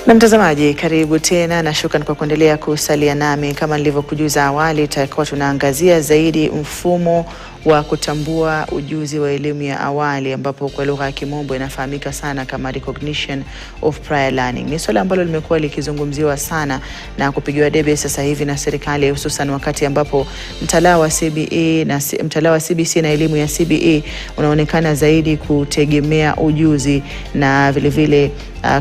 Na mtazamaji, karibu tena na shukrani kwa kuendelea kusalia nami. Kama nilivyokujuza awali, tutakuwa tunaangazia zaidi mfumo wa kutambua ujuzi wa elimu ya awali, ambapo kwa lugha ya Kimombo inafahamika sana kama recognition of prior learning. Ni swala ambalo limekuwa likizungumziwa sana na kupigiwa debe sasa hivi na serikali, hususan wakati ambapo mtaala wa CBE na mtaala wa CBC na elimu ya CBE unaonekana zaidi kutegemea ujuzi na vile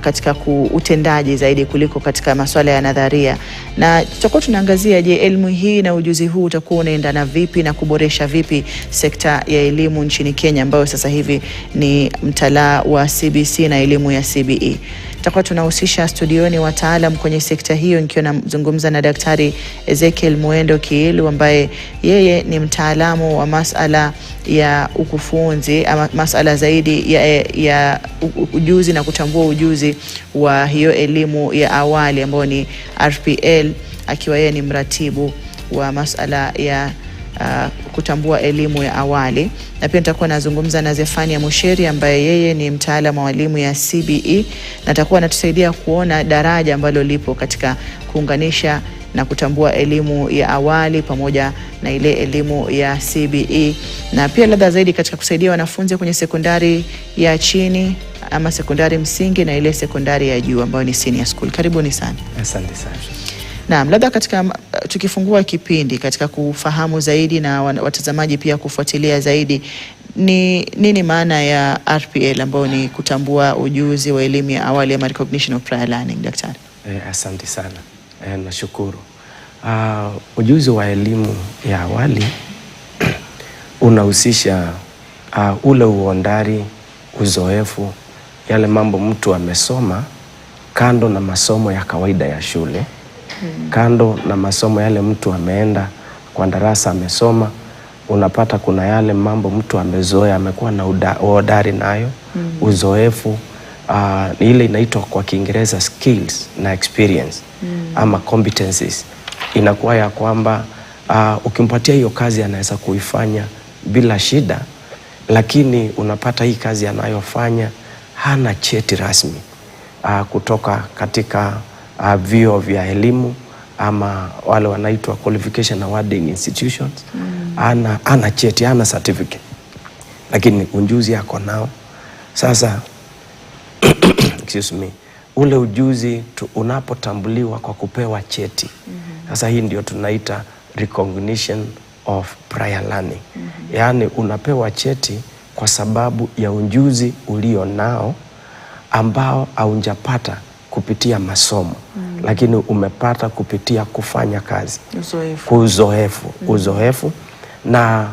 katika utendaji zaidi kuliko katika masuala ya nadharia. Na tutakuwa tunaangazia, je, elimu hii na ujuzi huu utakuwa unaendana vipi na kuboresha vipi sekta ya elimu nchini Kenya, ambayo sasa hivi ni mtaala wa CBC na elimu ya CBE. Tutakuwa tunahusisha studioni wataalam kwenye sekta hiyo, nikiwa nazungumza na Daktari Ezekiel Mwendo Kiilu, ambaye yeye ni mtaalamu wa masala ya ukufunzi ama masala zaidi ya ujuzi na kutambua ujuzi wa hiyo elimu ya awali ambayo ni RPL, akiwa yeye ni mratibu wa masala ya kutambua elimu ya awali. Na pia nitakuwa nazungumza na Zefania Musheri, ambaye yeye ni mtaalamu wa elimu ya CBE, na atakuwa anatusaidia kuona daraja ambalo lipo katika kuunganisha na kutambua elimu ya awali pamoja na ile elimu ya CBE, na pia labda zaidi katika kusaidia wanafunzi kwenye sekondari ya chini ama sekondari msingi na ile sekondari ya juu ambayo ni senior school. Karibuni sana. Asante sana. Naam, labda katika tukifungua kipindi katika kufahamu zaidi na watazamaji pia kufuatilia zaidi, ni nini maana ya RPL ambayo ni kutambua ujuzi wa elimu ya awali ama recognition of prior learning, daktari? Asante sana. Nashukuru. Ujuzi wa elimu ya awali unahusisha ule uondari, uzoefu, yale mambo mtu amesoma kando na masomo ya kawaida ya shule. Kando na masomo yale mtu ameenda kwa darasa amesoma, unapata kuna yale mambo mtu amezoea, amekuwa na uhodari nayo. Uzoefu ni ile inaitwa kwa Kiingereza skills na experience ama competencies. Inakuwa ya kwamba ukimpatia hiyo kazi anaweza kuifanya bila shida, lakini unapata hii kazi anayofanya hana cheti rasmi kutoka katika vyuo vya elimu ama wale wanaitwa qualification awarding institutions. Ana cheti, ana certificate, lakini ujuzi yako nao. Sasa excuse me, ule ujuzi unapotambuliwa kwa kupewa cheti. Sasa hii ndio tunaita recognition of prior learning. Yaani unapewa cheti kwa sababu ya ujuzi ulio nao ambao haujapata kupitia masomo, lakini umepata kupitia kufanya kazi. Uzoefu. Na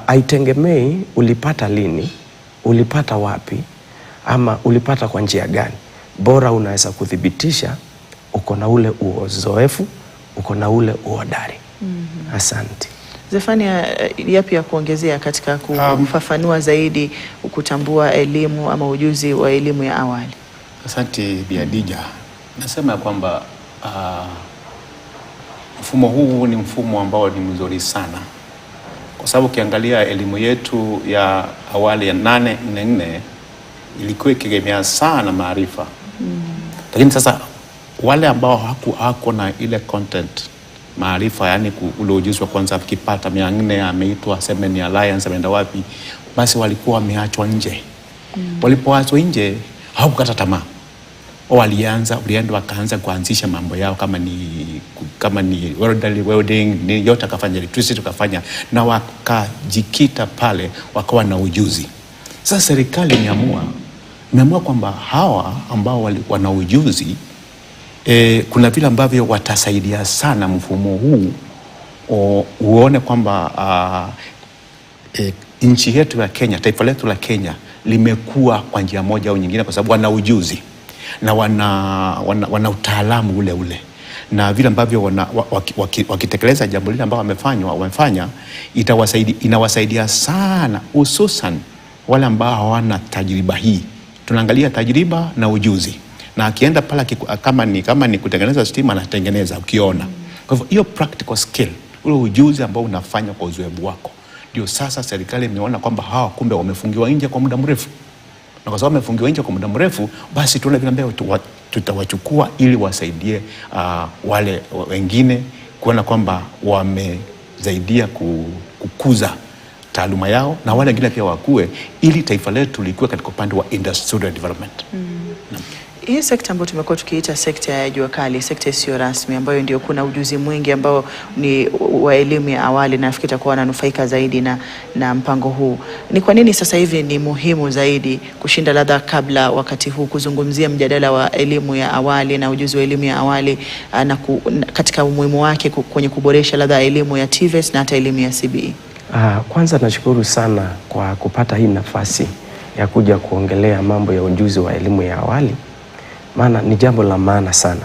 haitegemei ulipata lini, ulipata wapi, ama ulipata kwa njia gani. Bora unaweza kuthibitisha uko na ule uzoefu, uko na ule uhodari. Asante. Zefania, yapi ya kuongezea katika kufafanua zaidi kutambua elimu ama ujuzi wa elimu ya awali? Asante Bi Khadija. Nasema kwamba mfumo huu ni mfumo ambao ni mzuri sana, kwa sababu ukiangalia elimu yetu ya awali ya 8-4 ilikuwa ikitegemea sana maarifa. Lakini sasa wale ambao hako na ile content maarifa, yani ule ujuzi wa kwanza kipata 400 ameitwa Seminary Alliance ameenda wapi, basi walikuwa wameachwa nje. Walipoachwa nje hawakukata tamaa. Walienda wakaanza kuanzisha mambo yao, kama ni welding, ni yote akafanya, electricity tukafanya, na wakajikita pale, wakawa na ujuzi. Sasa serikali imeamua kwamba hawa ambao wana ujuzi kuna vile ambavyo watasaidia sana mfumo huu uone kwamba nchi yetu ya Kenya, taifa letu la Kenya limekuwa kwa njia moja au nyingine, kwa sababu wana ujuzi na wana utaalamu ule, na vile ambavyo wakitekeleza jambo lile ambao wamefanya inawasaidia sana, hususan wale ambao hawana tajriba hii. Tunaangalia tajriba na ujuzi, na akienda pala kama ni kutengeneza stima anatengeneza ukiona. Kwa hivyo hiyo practical skill, ule ujuzi ambao unafanya kwa uzoefu wako, ndio sasa serikali imeona kwamba hawa kumbe wamefungiwa nje kwa muda mrefu. na kwa sababu wamefungiwa nje kwa muda mrefu, basi tuone vile ambavyo tutawachukua ili wasaidie wale wengine kuona kwamba wamesaidia kukuza taaluma yao, na wale wengine pia wakue, ili taifa letu likue katika upande wa industrial development. Hii sekta ambayo tumekuwa tukiita sekta ya jua kali, sekta isiyo rasmi, ambayo ndio kuna ujuzi mwingi ambao ni wa elimu ya awali, na nafikiri itakuwa wananufaika zaidi na mpango huu. Ni kwa nini sasa hivi ni muhimu zaidi kushinda labda kabla wakati huu kuzungumzia mjadala wa elimu ya awali na ujuzi wa elimu ya awali katika umuhimu wake kwenye kuboresha labda elimu ya TVET na hata elimu ya CBE? Kwanza nashukuru sana kwa kupata hii nafasi ya kuja kuongelea mambo ya ujuzi wa elimu ya awali, maana ni jambo la maana sana.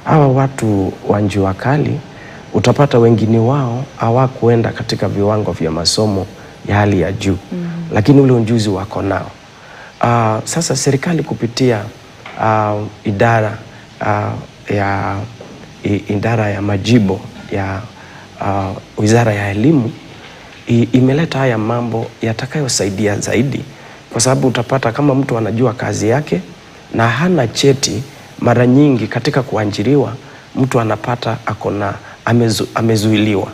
Hawa watu wa jua kali utapata wengine wao hawakuenda katika viwango vya masomo ya hali ya juu, lakini ule ujuzi wako nao. Sasa serikali kupitia idara ya majibo ya Wizara ya Elimu imeleta haya mambo yatakayosaidia zaidi, kwa sababu utapata kama mtu anajua kazi yake na hana cheti, mara nyingi katika kuajiriwa mtu anapata amezuiliwa.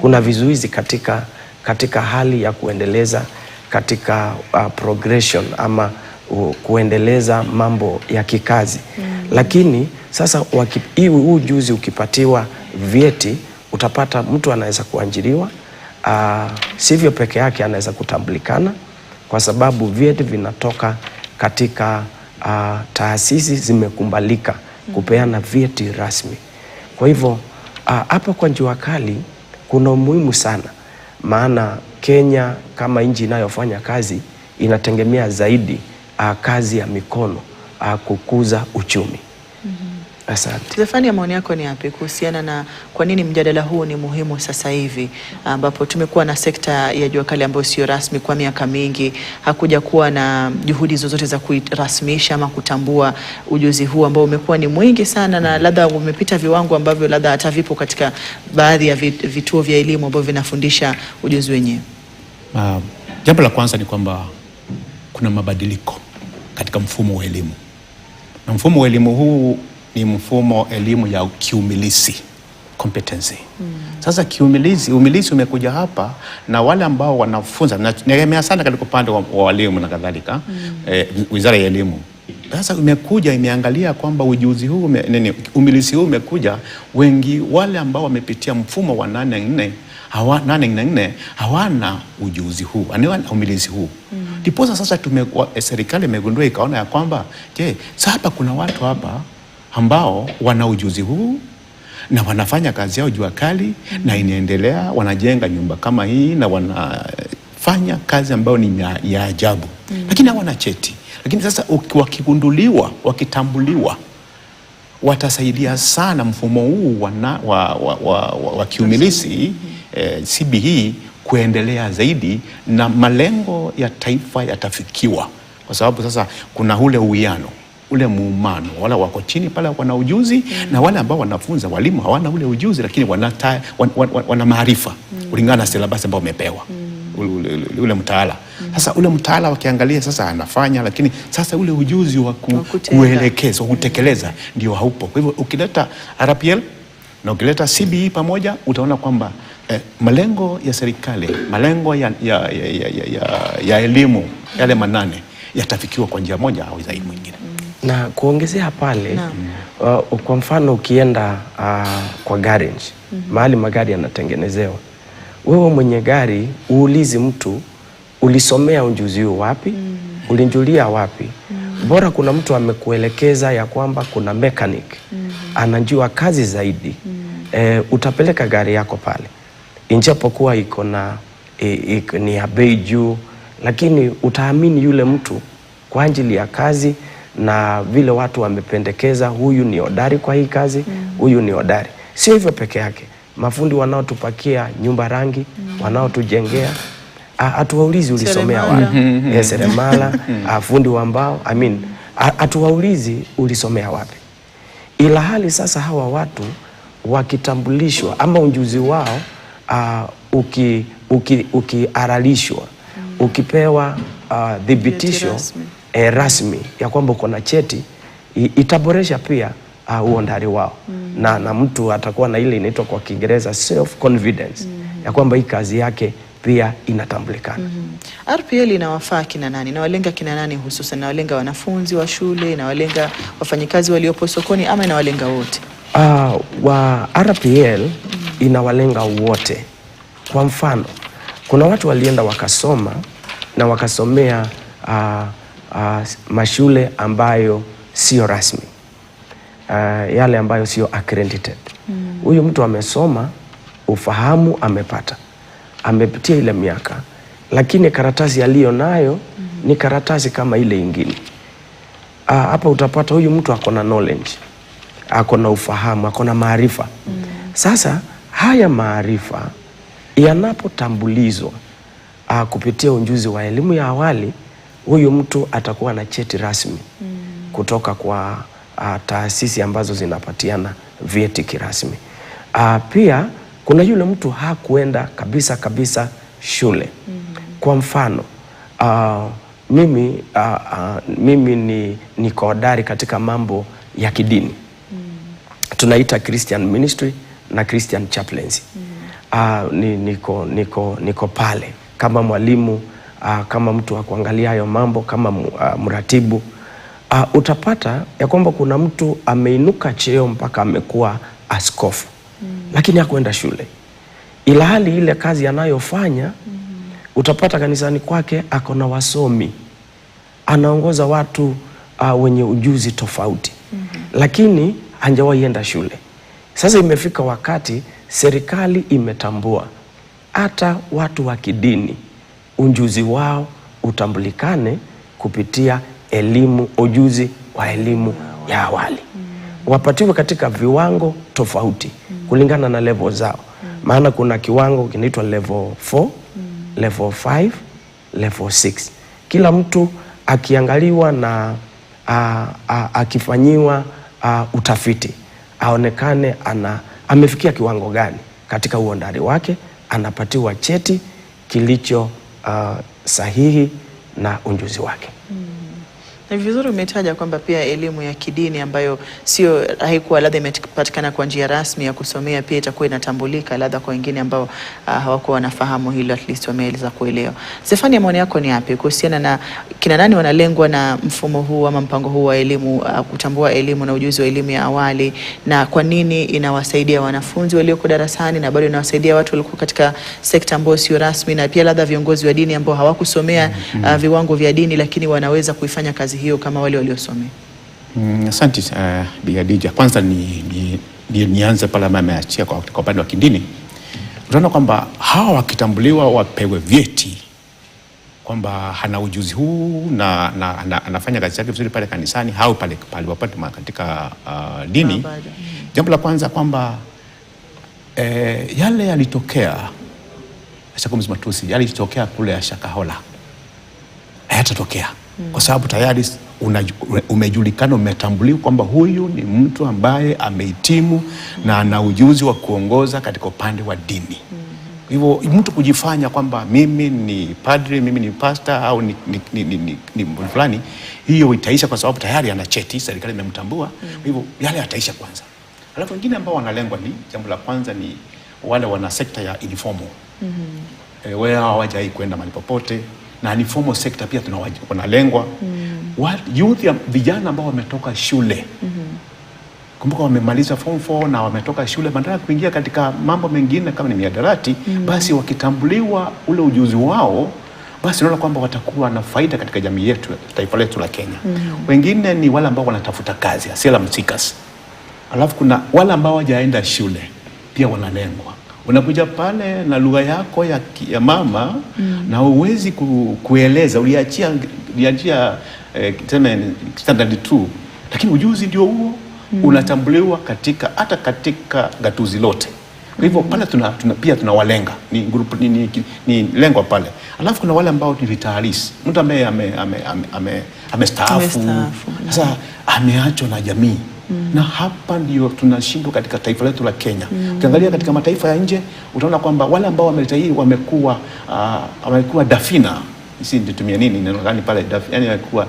Kuna vizuizi katika hali ya kuendeleza katika progression ama kuendeleza mambo ya kikazi. Lakini sasa huu ujuzi ukipatiwa vyeti, utapata mtu anaweza kuajiriwa, sivyo peke yake anaweza kutambulikana, kwa sababu vyeti vinatoka katika taasisi zimekubalika kupeana vyeti rasmi. Kwa hivyo hapa kwa jua kali kuna umuhimu sana, maana Kenya kama nchi inayofanya kazi inategemea zaidi kazi ya mikono kukuza uchumi. Asante. Zefania, maoni yako ni yapi kuhusiana na kwa nini mjadala huu ni muhimu sasa hivi, ambapo tumekuwa na sekta ya jua kali ambayo sio rasmi kwa miaka mingi, hakuja kuwa na juhudi zozote za kurasmisha ama kutambua ujuzi huu ambao umekuwa ni mwingi sana, na labda umepita viwango ambavyo labda hata vipo katika baadhi ya vituo vya elimu ambavyo vinafundisha ujuzi wenyewe? Jambo la kwanza ni kwamba kuna mabadiliko katika mfumo wa elimu, na mfumo wa elimu huu ni mfumo elimu ya kiumilisi, competency. Sasa umilisi umekuja hapa, na wale ambao wanafunza naegemea sana katika upande wa walimu na kadhalika, Wizara ya Elimu. Sasa imeangalia kwamba ujuzi huu umilisi huu umekuja, wengi wale ambao wamepitia mfumo wa 8-4 hawana ujuzi huu, hawana umilisi huu. Ndiposa sasa serikali imegundua ikaona ya kwamba sasa kuna watu hapa ambao wana ujuzi huu na wanafanya kazi yao jua kali, na inaendelea, wanajenga nyumba kama hii na wanafanya kazi ambayo ni ya ajabu, lakini hawana cheti. Lakini sasa wakigunduliwa, wakitambuliwa, watasaidia sana mfumo huu wa kiumilisi CBE kuendelea zaidi, na malengo ya taifa yatafikiwa, kwa sababu sasa kuna ule uwiano, ule muumano, wala wako chini pale wana ujuzi, na wale ambao wanafunza, walimu hawana ule ujuzi, lakini wana maarifa kulingana na syllabus ambao umepewa ule mtaala. Sasa ule mtaala wakiangalia sasa anafanya, lakini sasa ule ujuzi wa kuelekeza, kutekeleza ndio haupo. Kwa hivyo ukileta RPL na ukileta CBE pamoja, utaona kwamba malengo ya serikali, malengo ya elimu yale 8 yatafikiwa kwa njia moja au zaidi mwingine. Na kuongezea pale, kwa mfano ukienda kwa garage, mahali magari yanatengenezewa, wewe mwenye gari uulizi mtu ulisomea ujuzi huu wapi, ulinjulia wapi. Bora kuna mtu amekuelekeza ya kwamba kuna mechanic anajua kazi zaidi, utapeleka gari yako pale, injapokuwa ni ya bei juu, lakini utaamini yule mtu kwa ajili ya kazi na vile watu wamependekeza, huyu ni hodari kwa hii kazi, huyu ni hodari. Sio hivyo peke yake, mafundi wanaotupakia nyumba rangi, wanaotujengea, hatuwaulizi ulisomea wapi. Seremala, fundi wa mbao, hatuwaulizi ulisomea wapi. Ila hali sasa hawa watu wakitambulishwa ama ujuzi wao ukiaralishwa, ukipewa dhibitisho rasmi ya kwamba uko na cheti, itaboresha pia uhodari wao. Na mtu atakuwa na ile inaitwa kwa Kiingereza self confidence ya kwamba hii kazi yake pia inatambulikana. RPL inawafaa kina nani? Inawalenga kina nani hususan? Inawalenga wanafunzi wa shule, inawalenga wafanyikazi waliopo sokoni, ama inawalenga wote? Wa RPL inawalenga wote. Kwa mfano, kuna watu walienda wakasoma na wakasomea mashule ambayo sio rasmi, yale ambayo sio accredited. Huyu mtu amesoma, ufahamu amepata, amepitia ile miaka, lakini karatasi aliyo nayo ni karatasi kama ile ingine. Hapa utapata huyu mtu akona knowledge, akona ufahamu, akona maarifa. Sasa haya maarifa yanapotambulizwa kupitia ujuzi wa elimu ya awali, huyu mtu atakuwa na cheti rasmi kutoka kwa taasisi ambazo zinapatiana vyeti kirasmi. Pia kuna yule mtu hakuenda kabisa shule. Kwa mfano, mimi niko hodari katika mambo ya kidini. Tunaita Christian ministry na Christian chaplaincy. Niko pale kama mwalimu, kama mtu wa kuangalia hayo mambo, kama mratibu. Utapata ya kwamba kuna mtu ameinuka cheo mpaka amekuwa askofu, lakini hakuenda shule. Ila hali ile kazi anayofanya, utapata kanisani kwake akona wasomi, anaongoza watu wenye ujuzi tofauti, lakini hajawahi enda shule. Sasa imefika wakati serikali imetambua hata watu wa kidini ujuzi wao utambulikane kupitia elimu, ujuzi wa elimu ya awali. Wapatiwe katika viwango tofauti kulingana na level zao. Maana kuna kiwango kinaitwa level 4, level 5, level 6. Kila mtu akiangaliwa na akifanyiwa utafiti, aonekane amefikia kiwango gani katika uhodari wake, anapatiwa cheti kilicho sahihi na ujuzi wake. Na vizuri umetaja kwamba pia elimu ya kidini ambayo haikuwa labda imepatikana kwa njia rasmi ya kusomea, pia itakuwa inatambulika labda kwa wengine ambao hawakuwa wanafahamu hilo, at least wameeleza kuelewa. Stefania, maoni yako ni yapi kuhusiana na kina nani wanalengwa na mfumo huu ama mpango huu wa elimu, kutambua elimu na ujuzi wa elimu ya awali, na kwa nini inawasaidia wanafunzi walioko darasani na bado inawasaidia watu walio katika sekta ambayo sio rasmi, na pia labda viongozi wa dini ambao hawakusomea viwango vya dini lakini wanaweza kuifanya kazi hiyo kama wale waliosomea? Asante Bi Khadija. Kwanza nianze pale mama ameachia kwa upande wa kidini. Utaona kwamba hawa wakitambuliwa wapewe vyeti kwamba hana ujuzi huu na anafanya kazi yake vizuri pale kanisani au pale wapate katika dini. Jambo la kwanza kwamba yale yalitokea Ashakumzi Matusi, yalitokea kule Shakahola, hayatatokea kwa sababu tayari umejulikana, umetambuliwa kwamba huyu ni mtu ambaye amehitimu na ana ujuzi wa kuongoza katika upande wa dini. Hivyo mtu kujifanya kwamba mimi ni padri, mimi ni pastor au ni fulani, hiyo itaisha kwa sababu tayari ana cheti, serikali imemtambua. Hivyo yale yataisha kwanza. Alafu wengine ambao wanalengwa ni jambo la kwanza ni wale wana sekta ya informal. Wao hawajai kwenda mahali popote, na informal sector pia tunalengwa. Youth ya vijana ambao wametoka shule. Kumbuka wamemaliza form 4 na wametoka shule, badala kuingia katika mambo mengine kama ni miadarati, basi wakitambuliwa ule ujuzi wao, basi naona kwamba watakuwa na faida katika jamii yetu, taifa letu la Kenya. Wengine ni wale ambao wanatafuta kazi, asylum seekers. Alafu kuna wale ambao hawajaenda shule pia wanalengwa. Unakuja pale na lugha yako ya mama na uwezi kueleza, uliachia standard 2, lakini ujuzi ndio huo, unatambuliwa hata katika gatuzi lote. Kwa hivyo pale pia tunawalenga, ni group ni lengwa pale. Alafu kuna wale ambao ni retirees, mtu ambaye amestaafu, sasa ameachwa na jamii. Na hapa ndio tunashindwa katika taifa letu la Kenya. Ukiangalia katika mataifa ya nje, utaona kwamba wale ambao wametahiri wamekuwa dafina nitumie nini neno gani pale, yani walikuwa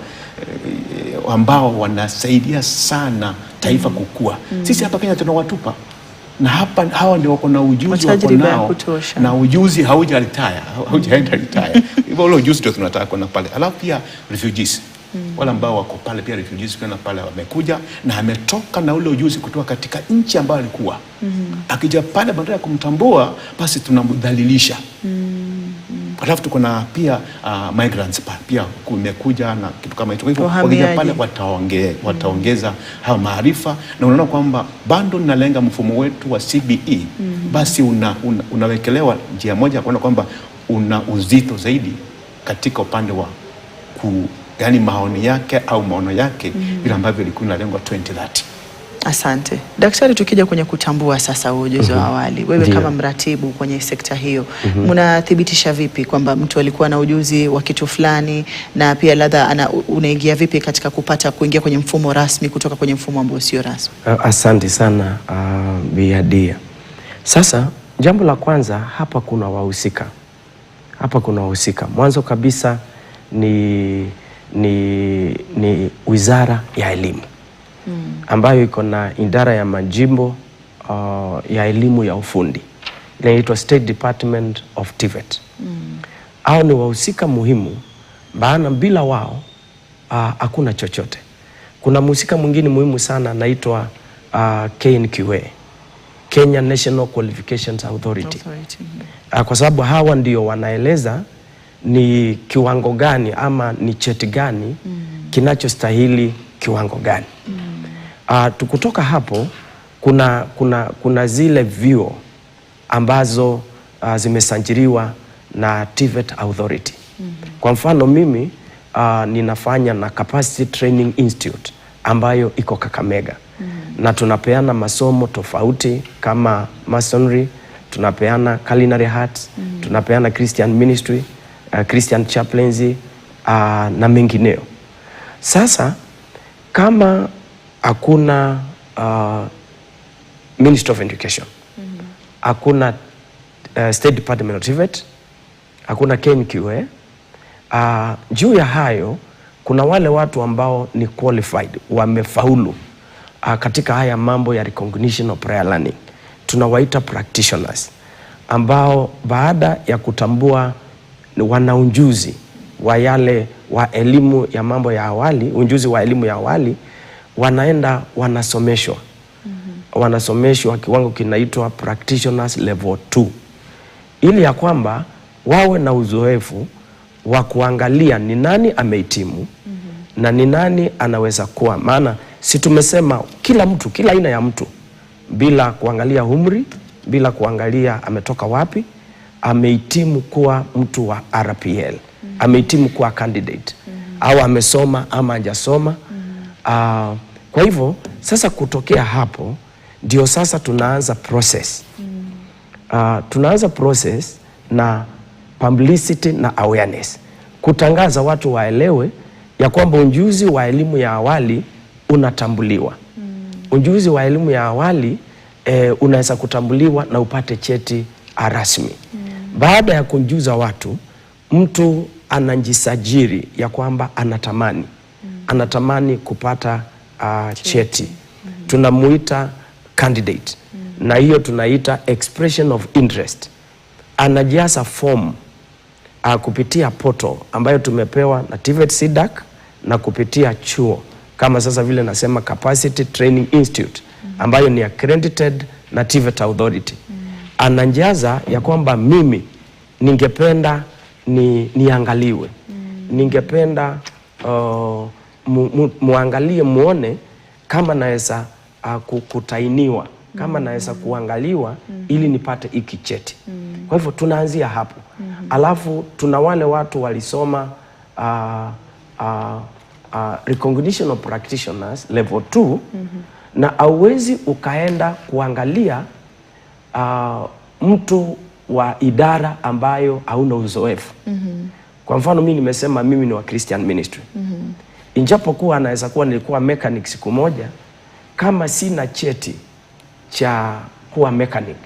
ambao wanasaidia sana taifa kukua. Sisi hapa Kenya tunawatupa, na hapa hawa ndio wako na ujuzi wako nao, na ujuzi haujaenda retire. Hivyo ule ujuzi ndio tunataka kuna pale. Alafu pia refugees, wale ambao wako pale pia refugees kuna pale wamekuja na ametoka na ule ujuzi kutoka katika nchi ambayo alikuwa. Akija pale badala ya kumtambua basi tunamdhalilisha. Alafu tuko na pia migrants pia kumekuja na kitu kama hicho. Kwa hivyo wakija pale wataongeza hao maarifa, na unaona kwamba bado nalenga mfumo wetu wa CBE basi unawekelewa njia moja kuona kwamba una uzito zaidi katika upande wa yani maoni yake au maono yake vile ambavyo ilikuwa inalengwa 2030. Asante. Daktari, tukija kwenye kutambua sasa ujuzi wa awali, wewe kama mratibu kwenye sekta hiyo, mnathibitisha vipi kwamba mtu alikuwa na ujuzi wa kitu fulani, na pia ladha unaingia vipi katika kuingia kwenye mfumo rasmi kutoka kwenye mfumo ambao sio rasmi? Asante sana Biadia. Sasa jambo la kwanza, hapa kuna wahusika. Mwanzo kabisa ni Wizara ya Elimu ambayo iko na idara ya majimbo ya elimu ya ufundi, inaitwa State Department of TVET. Hao ni wahusika muhimu, maana bila wao hakuna chochote. Kuna mhusika mwingine muhimu sana anaitwa KNQA, Kenya National Qualifications Authority. Kwa sababu hawa ndio wanaeleza ni kiwango gani ama ni cheti gani kinachostahili kiwango gani. Tukutoka hapo kuna zile vyuo ambazo zimesajiliwa na TVET Authority. Kwa mfano mimi ninafanya na Capacity Training Institute ambayo iko Kakamega. Na tunapeana masomo tofauti kama masonry, tunapeana culinary arts, tunapeana Christian ministry, Christian chaplaincy na mengineo. Sasa kama hakuna Ministry of Education, hakuna State Department of TVET, hakuna KNQA, juu ya hayo kuna wale watu ambao ni qualified, wamefaulu katika haya mambo ya recognition of prior learning, tunawaita practitioners, ambao baada ya kutambua wana ujuzi wa elimu ya mambo ya awali, ujuzi wa elimu ya awali, wanaenda wanasomeshwa. Wanasomeshwa kiwango kinaitwa practitioners level 2, ili ya kwamba wawe na uzoefu wa kuangalia ni nani amehitimu na ni nani anaweza kuwa. Maana si tumesema kila mtu, kila aina ya mtu, bila kuangalia umri, bila kuangalia ametoka wapi, amehitimu kuwa mtu wa RPL, amehitimu kuwa candidate, au amesoma ama hajasoma. Kwa hivyo sasa kutokea hapo ndio sasa tunaanza process. Tunaanza process na publicity na awareness, kutangaza watu waelewe ya kwamba ujuzi wa elimu ya awali unatambuliwa. Ujuzi wa elimu ya awali unaweza kutambuliwa na upate cheti rasmi. Baada ya kujuza watu, mtu anajisajili ya kwamba anatamani kupata cheti. Tunamuita candidate, na hiyo tunaita expression of interest. Anajaza form kupitia portal ambayo tumepewa na TVET SIDAC na kupitia chuo kama sasa vile nasema Capacity Training Institute ambayo ni accredited na TVET Authority. Anajaza ya kwamba mimi ningependa niangaliwe, ningependa muangalie muone kama naweza kutainiwa, kama naweza kuangaliwa ili nipate hiki cheti. Kwa hivyo tunaanzia hapo. Alafu tuna wale watu walisoma recognition of practitioners level 2, na auwezi ukaenda kuangalia mtu wa idara ambayo hauna uzoefu. Kwa mfano mimi nimesema mimi ni wa Christian ministry. Injapokuwa anaweza kuwa nilikuwa mechanic siku moja, kama sina cheti cha kuwa mechanic,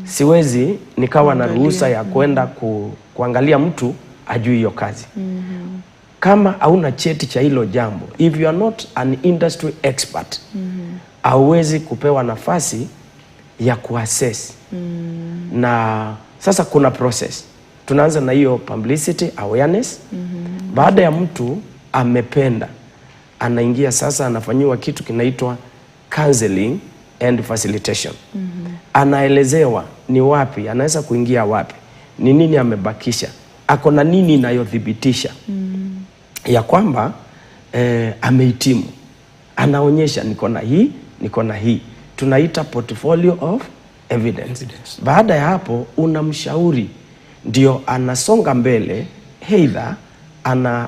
siwezi nikawa na ruhusa ya kwenda kuangalia mtu ajui hiyo kazi. Kama hauna cheti cha hilo jambo, if you are not an industry expert, hauwezi kupewa nafasi ya kuassess. Na sasa kuna process. Tunaanza na hiyo publicity awareness. Baada ya mtu amependa, anaingia sasa, anafanyiwa kitu kinaitwa counseling and facilitation. Anaelezewa ni wapi anaweza kuingia, wapi, ni nini amebakisha, ako na nini inayothibitisha ya kwamba amehitimu. Anaonyesha niko na hii, niko na hii. Tunaita portfolio of evidence. Baada ya hapo unamshauri, ndio anasonga mbele, either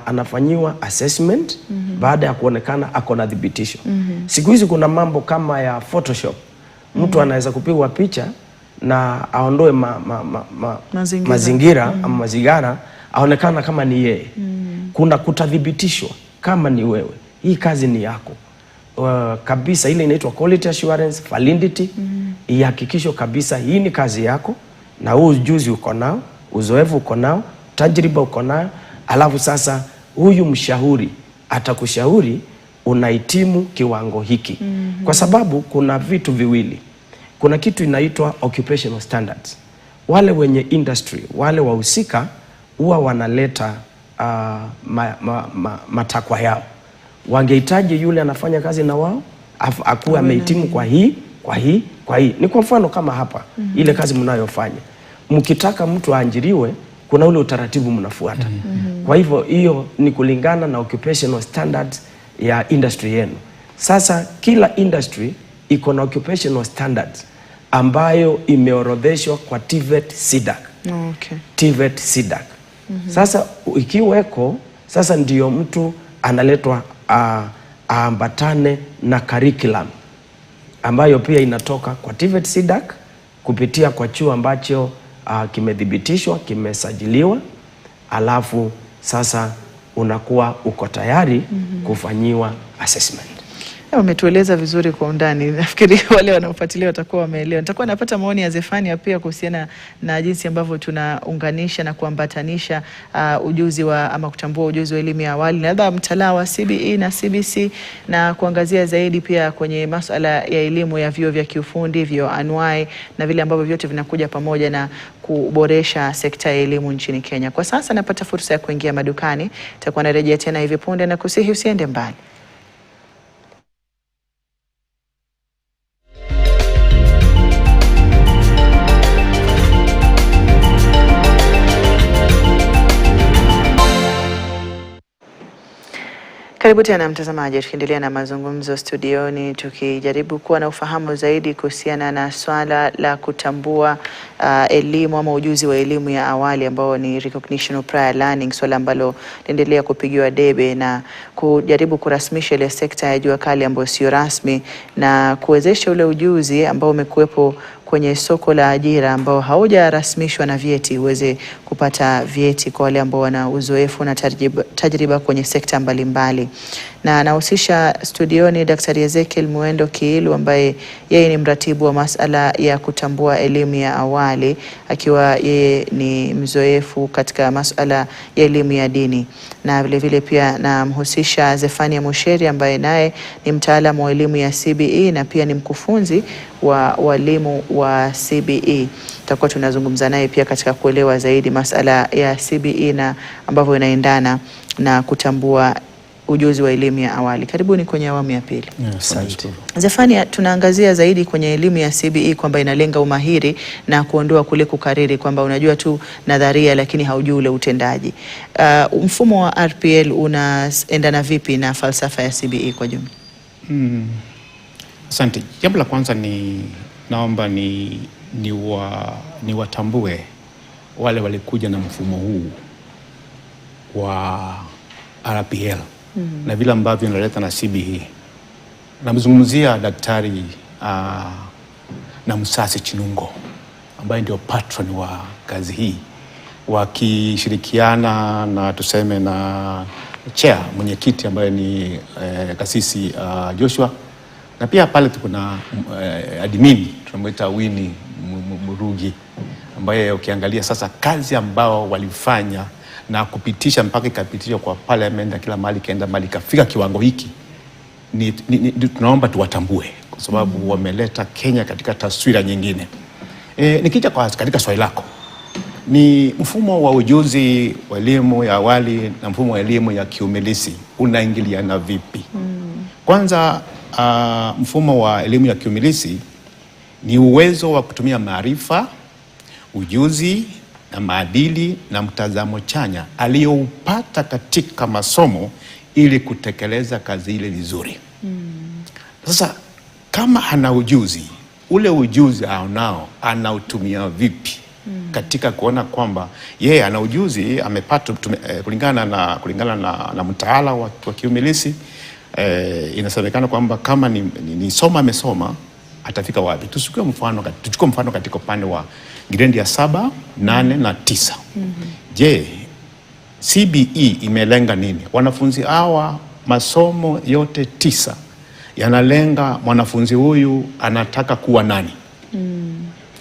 anafanyiwa assessment baada ya kuonekana ako na thibitisho. Siku hizi kuna mambo kama ya Photoshop. Mtu anaweza kupigwa picha na aondoe mazingira ama mazigara, aonekana kama ni yeye. Kuna kutathibitishwa kama ni wewe, hii kazi ni yako kabisa. Ile inaitwa quality assurance, validity. Ihakikisho kabisa hii ni kazi yako, na huu ujuzi uko nao, uzoefu uko nao, tajriba uko nayo. Alafu sasa huyu mshauri atakushauri unahitimu kiwango hiki. Kwa sababu kuna vitu viwili. Kuna kitu inaitwa occupational standards. Wale wenye industry, wale wahusika huwa wanaleta matakwa yao. Wangehitaji yule anafanya kazi na wao akuwe amehitimu kwa hii, kwa hii, kwa hii. Ni kwa mfano kama hapa, ile kazi mnayofanya, mkitaka mtu aajiriwe, kuna ule utaratibu mnafuata. Kwa hivyo hiyo ni kulingana na occupational standards ya industry yenu. Sasa kila industry iko na occupational standards ambayo imeorodheshwa kwa TVET SIDAC. TVET SIDAC. Sasa ikiweko, sasa ndio mtu analetwa aambatane na curriculum ambayo pia inatoka kwa TVET SIDAC kupitia kwa chuo ambacho kimethibitishwa, kimesajiliwa. Alafu sasa unakuwa uko tayari kufanyiwa assessment. Umetueleza vizuri kwa undani. Nafikiri wale wanaofuatilia watakuwa wameelewa. Nitakuwa napata maoni ya Zephania pia kuhusiana na jinsi ambavyo tunaunganisha na kuambatanisha ujuzi wa ama kutambua ujuzi wa elimu ya awali na labda mtaala wa CBE na CBC, na kuangazia zaidi pia kwenye masuala ya elimu ya vyuo vya kiufundi, vyuo anuai, na vile ambavyo vyote vinakuja pamoja na kuboresha sekta ya elimu nchini Kenya. Kwa sasa napata fursa ya kuingia madukani. Nitakuwa narejea tena hivi punde, na kusihi usiende mbali. Karibu tena mtazamaji, tukiendelea na mazungumzo studioni, tukijaribu kuwa na ufahamu zaidi kuhusiana na swala la kutambua elimu ama ujuzi wa elimu ya awali ambao ni recognition of prior learning, swala ambalo linaendelea kupigiwa debe, na kujaribu kurasmisha ile sekta ya jua kali ambayo sio rasmi, na kuwezesha ule ujuzi ambao umekuwepo kwenye soko la ajira ambao haujarasmishwa na vyeti uweze kupata vyeti kwa wale ambao wana uzoefu na tajriba kwenye sekta mbalimbali. Na anahusisha studioni Daktari Ezekiel Mwendo Kiilu ambaye yeye ni mratibu wa masala ya kutambua elimu ya awali, akiwa yeye ni mzoefu katika masala ya elimu ya dini. Na vile vile pia namhusisha Zephania Musheri ambaye naye ni mtaalamu wa elimu ya CBE na pia ni mkufunzi wa walimu wa CBE. Tutakuwa tunazungumza naye pia katika kuelewa zaidi masala ya CBE na ambavyo inaendana na kutambua ujuzi wa elimu ya awali. Karibuni kwenye awamu ya pili. Asante. Zephania, tunaangazia zaidi kwenye elimu ya CBE kwamba inalenga umahiri na kuondoa kule kukariri kwamba unajua tu nadharia lakini haujui ule utendaji. Mfumo wa RPL unaendana vipi na falsafa ya CBE kwa jumla? Asante. Jambo la kwanza naomba watambue wale walikuja na mfumo huu wa RPL na vile ambavyo inaleta na CBE. Namzungumzia Daktari na Musasi Chinungo ambaye ndio patron wa kazi hii, wakishirikiana na tuseme na chair mwenyekiti ambaye ni Kasisi Joshua, na pia pale tuko na admin tunamwita Winnie Murugi, ambaye ukiangalia sasa kazi ambao walifanya na kupitisha mpaka ikapitishwa kwa parliament na kila mahali kaenda mahali kafika kiwango hiki, tunaomba tuwatambue kwa sababu wameleta Kenya katika taswira nyingine. Nikija katika swali lako, ni mfumo wa ujuzi wa elimu ya awali na mfumo wa elimu ya kiumilisi unaingiliana vipi? Kwanza, mfumo wa elimu ya kiumilisi ni uwezo wa kutumia maarifa, ujuzi na maadili na mtazamo chanya aliyoupata katika masomo ili kutekeleza kazi ile vizuri. Sasa kama ana ujuzi, ule ujuzi aonao anautumia vipi katika kuona kwamba yeye ana ujuzi amepata kulingana na mtaala wa kiumilisi. Inasemekana kwamba kama ni soma amesoma atafika wapi? Tuchukue mfano katika upande wa grade ya 7, 8 na 9. Je, CBE imelenga nini? Wanafunzi hawa masomo yote 9 yanalenga mwanafunzi huyu anataka kuwa nani?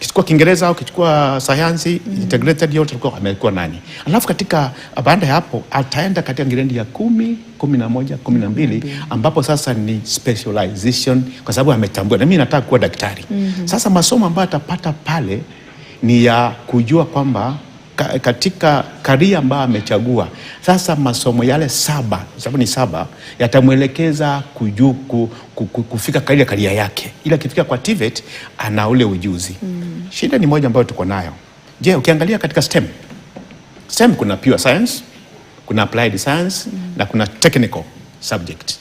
Kichukua Kiingereza au kichukua sayansi integrated, yote amekuwa nani? Alafu katika baada ya hapo ataenda katika grade ya 10, 11, 12 ambapo sasa ni specialization kwa sababu ametambua na mimi nataka kuwa daktari. Sasa masomo ambayo atapata pale ni ya kujua kwamba katika career ambayo amechagua, sasa masomo yale 7, sababu ni 7, yatamwelekeza kufika career yake. Ila akifika kwa TVET ana ule ujuzi. Shida ni moja ambayo tuko nayo. Je, ukiangalia katika STEM kuna pure science, kuna applied science na kuna technical subject.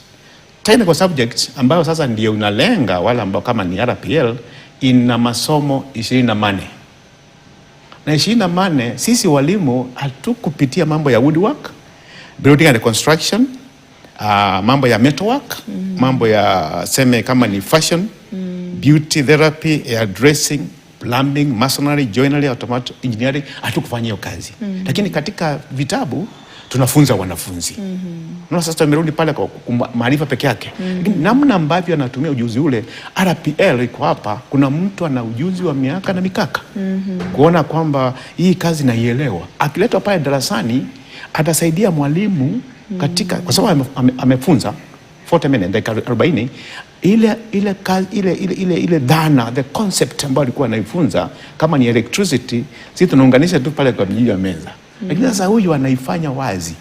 Technical subject ambayo sasa ndio unalenga wale ambao kama ni RPL ina masomo 28. Na 28 sisi walimu hatukupitia mambo ya woodwork, building and construction, mambo ya metalwork, mambo ya seme kama ni fashion, beauty therapy, hairdressing, plumbing, masonry, joinery, automotive engineering, hatukufanya hiyo kazi. Lakini katika vitabu tunafunza wanafunzi. Na sasa tumerudi pale kwa maarifa peke yake. Lakini namna ambavyo anatumia ujuzi ule, RPL iko hapa, kuna mtu ana ujuzi wa miaka na mikaka. Kuona kwamba hii kazi naielewa. Akiletwa pale darasani atasaidia mwalimu katika kwa sababu amefunza 40 minutes, dakika 40, ile dhana, the concept ambayo alikuwa anaifunza kama ni electricity, sisi tunaunganisha tu pale kwa mjiji wa meza. Lakini sasa huyu anaifanya wazi.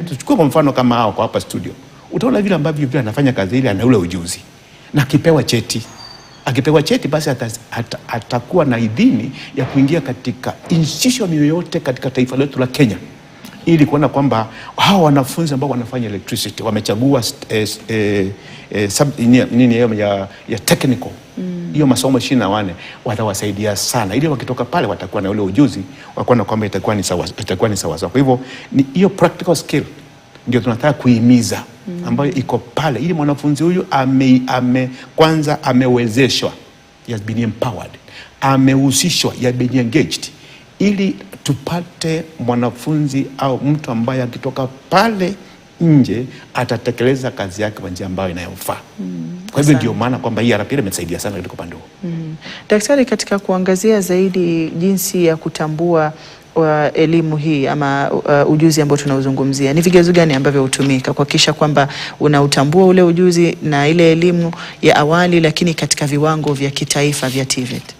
Tuchukue kwa mfano kama hao kwa hapa studio. Utaona vile ambavyo vile anafanya kazi ile, ana ule ujuzi. Na akipewa cheti basi atakuwa na idhini ya kuingia katika institution yoyote katika taifa letu la Kenya, ili kuona kwamba hao wanafunzi ambao wanafanya electricity wamechagua ya technical. Hiyo masomo 24 watawasaidia sana, ili wakitoka pale watakuwa na ule ujuzi, wakaona kwamba itakuwa ni sawa. Kwa hivyo ni hiyo practical skill ndio tunataka kuhimiza, ambayo iko pale, ili mwanafunzi huyu kwanza amewezeshwa, he has been empowered, amehusishwa, he has been engaged, ili tupate mwanafunzi au mtu ambaye akitoka pale nje atatekeleza kazi yake kwa njia ambayo inayofaa. Kwa hivyo ndio maana kwamba hii RPL imesaidia sana katika upande huo. Daktari, katika kuangazia zaidi jinsi ya kutambua elimu hii ama ujuzi ambao tunauzungumzia, ni vigezo gani ambavyo hutumika kuhakikisha kwamba unautambua ule ujuzi na ile elimu ya awali, lakini katika viwango vya kitaifa vya TVET?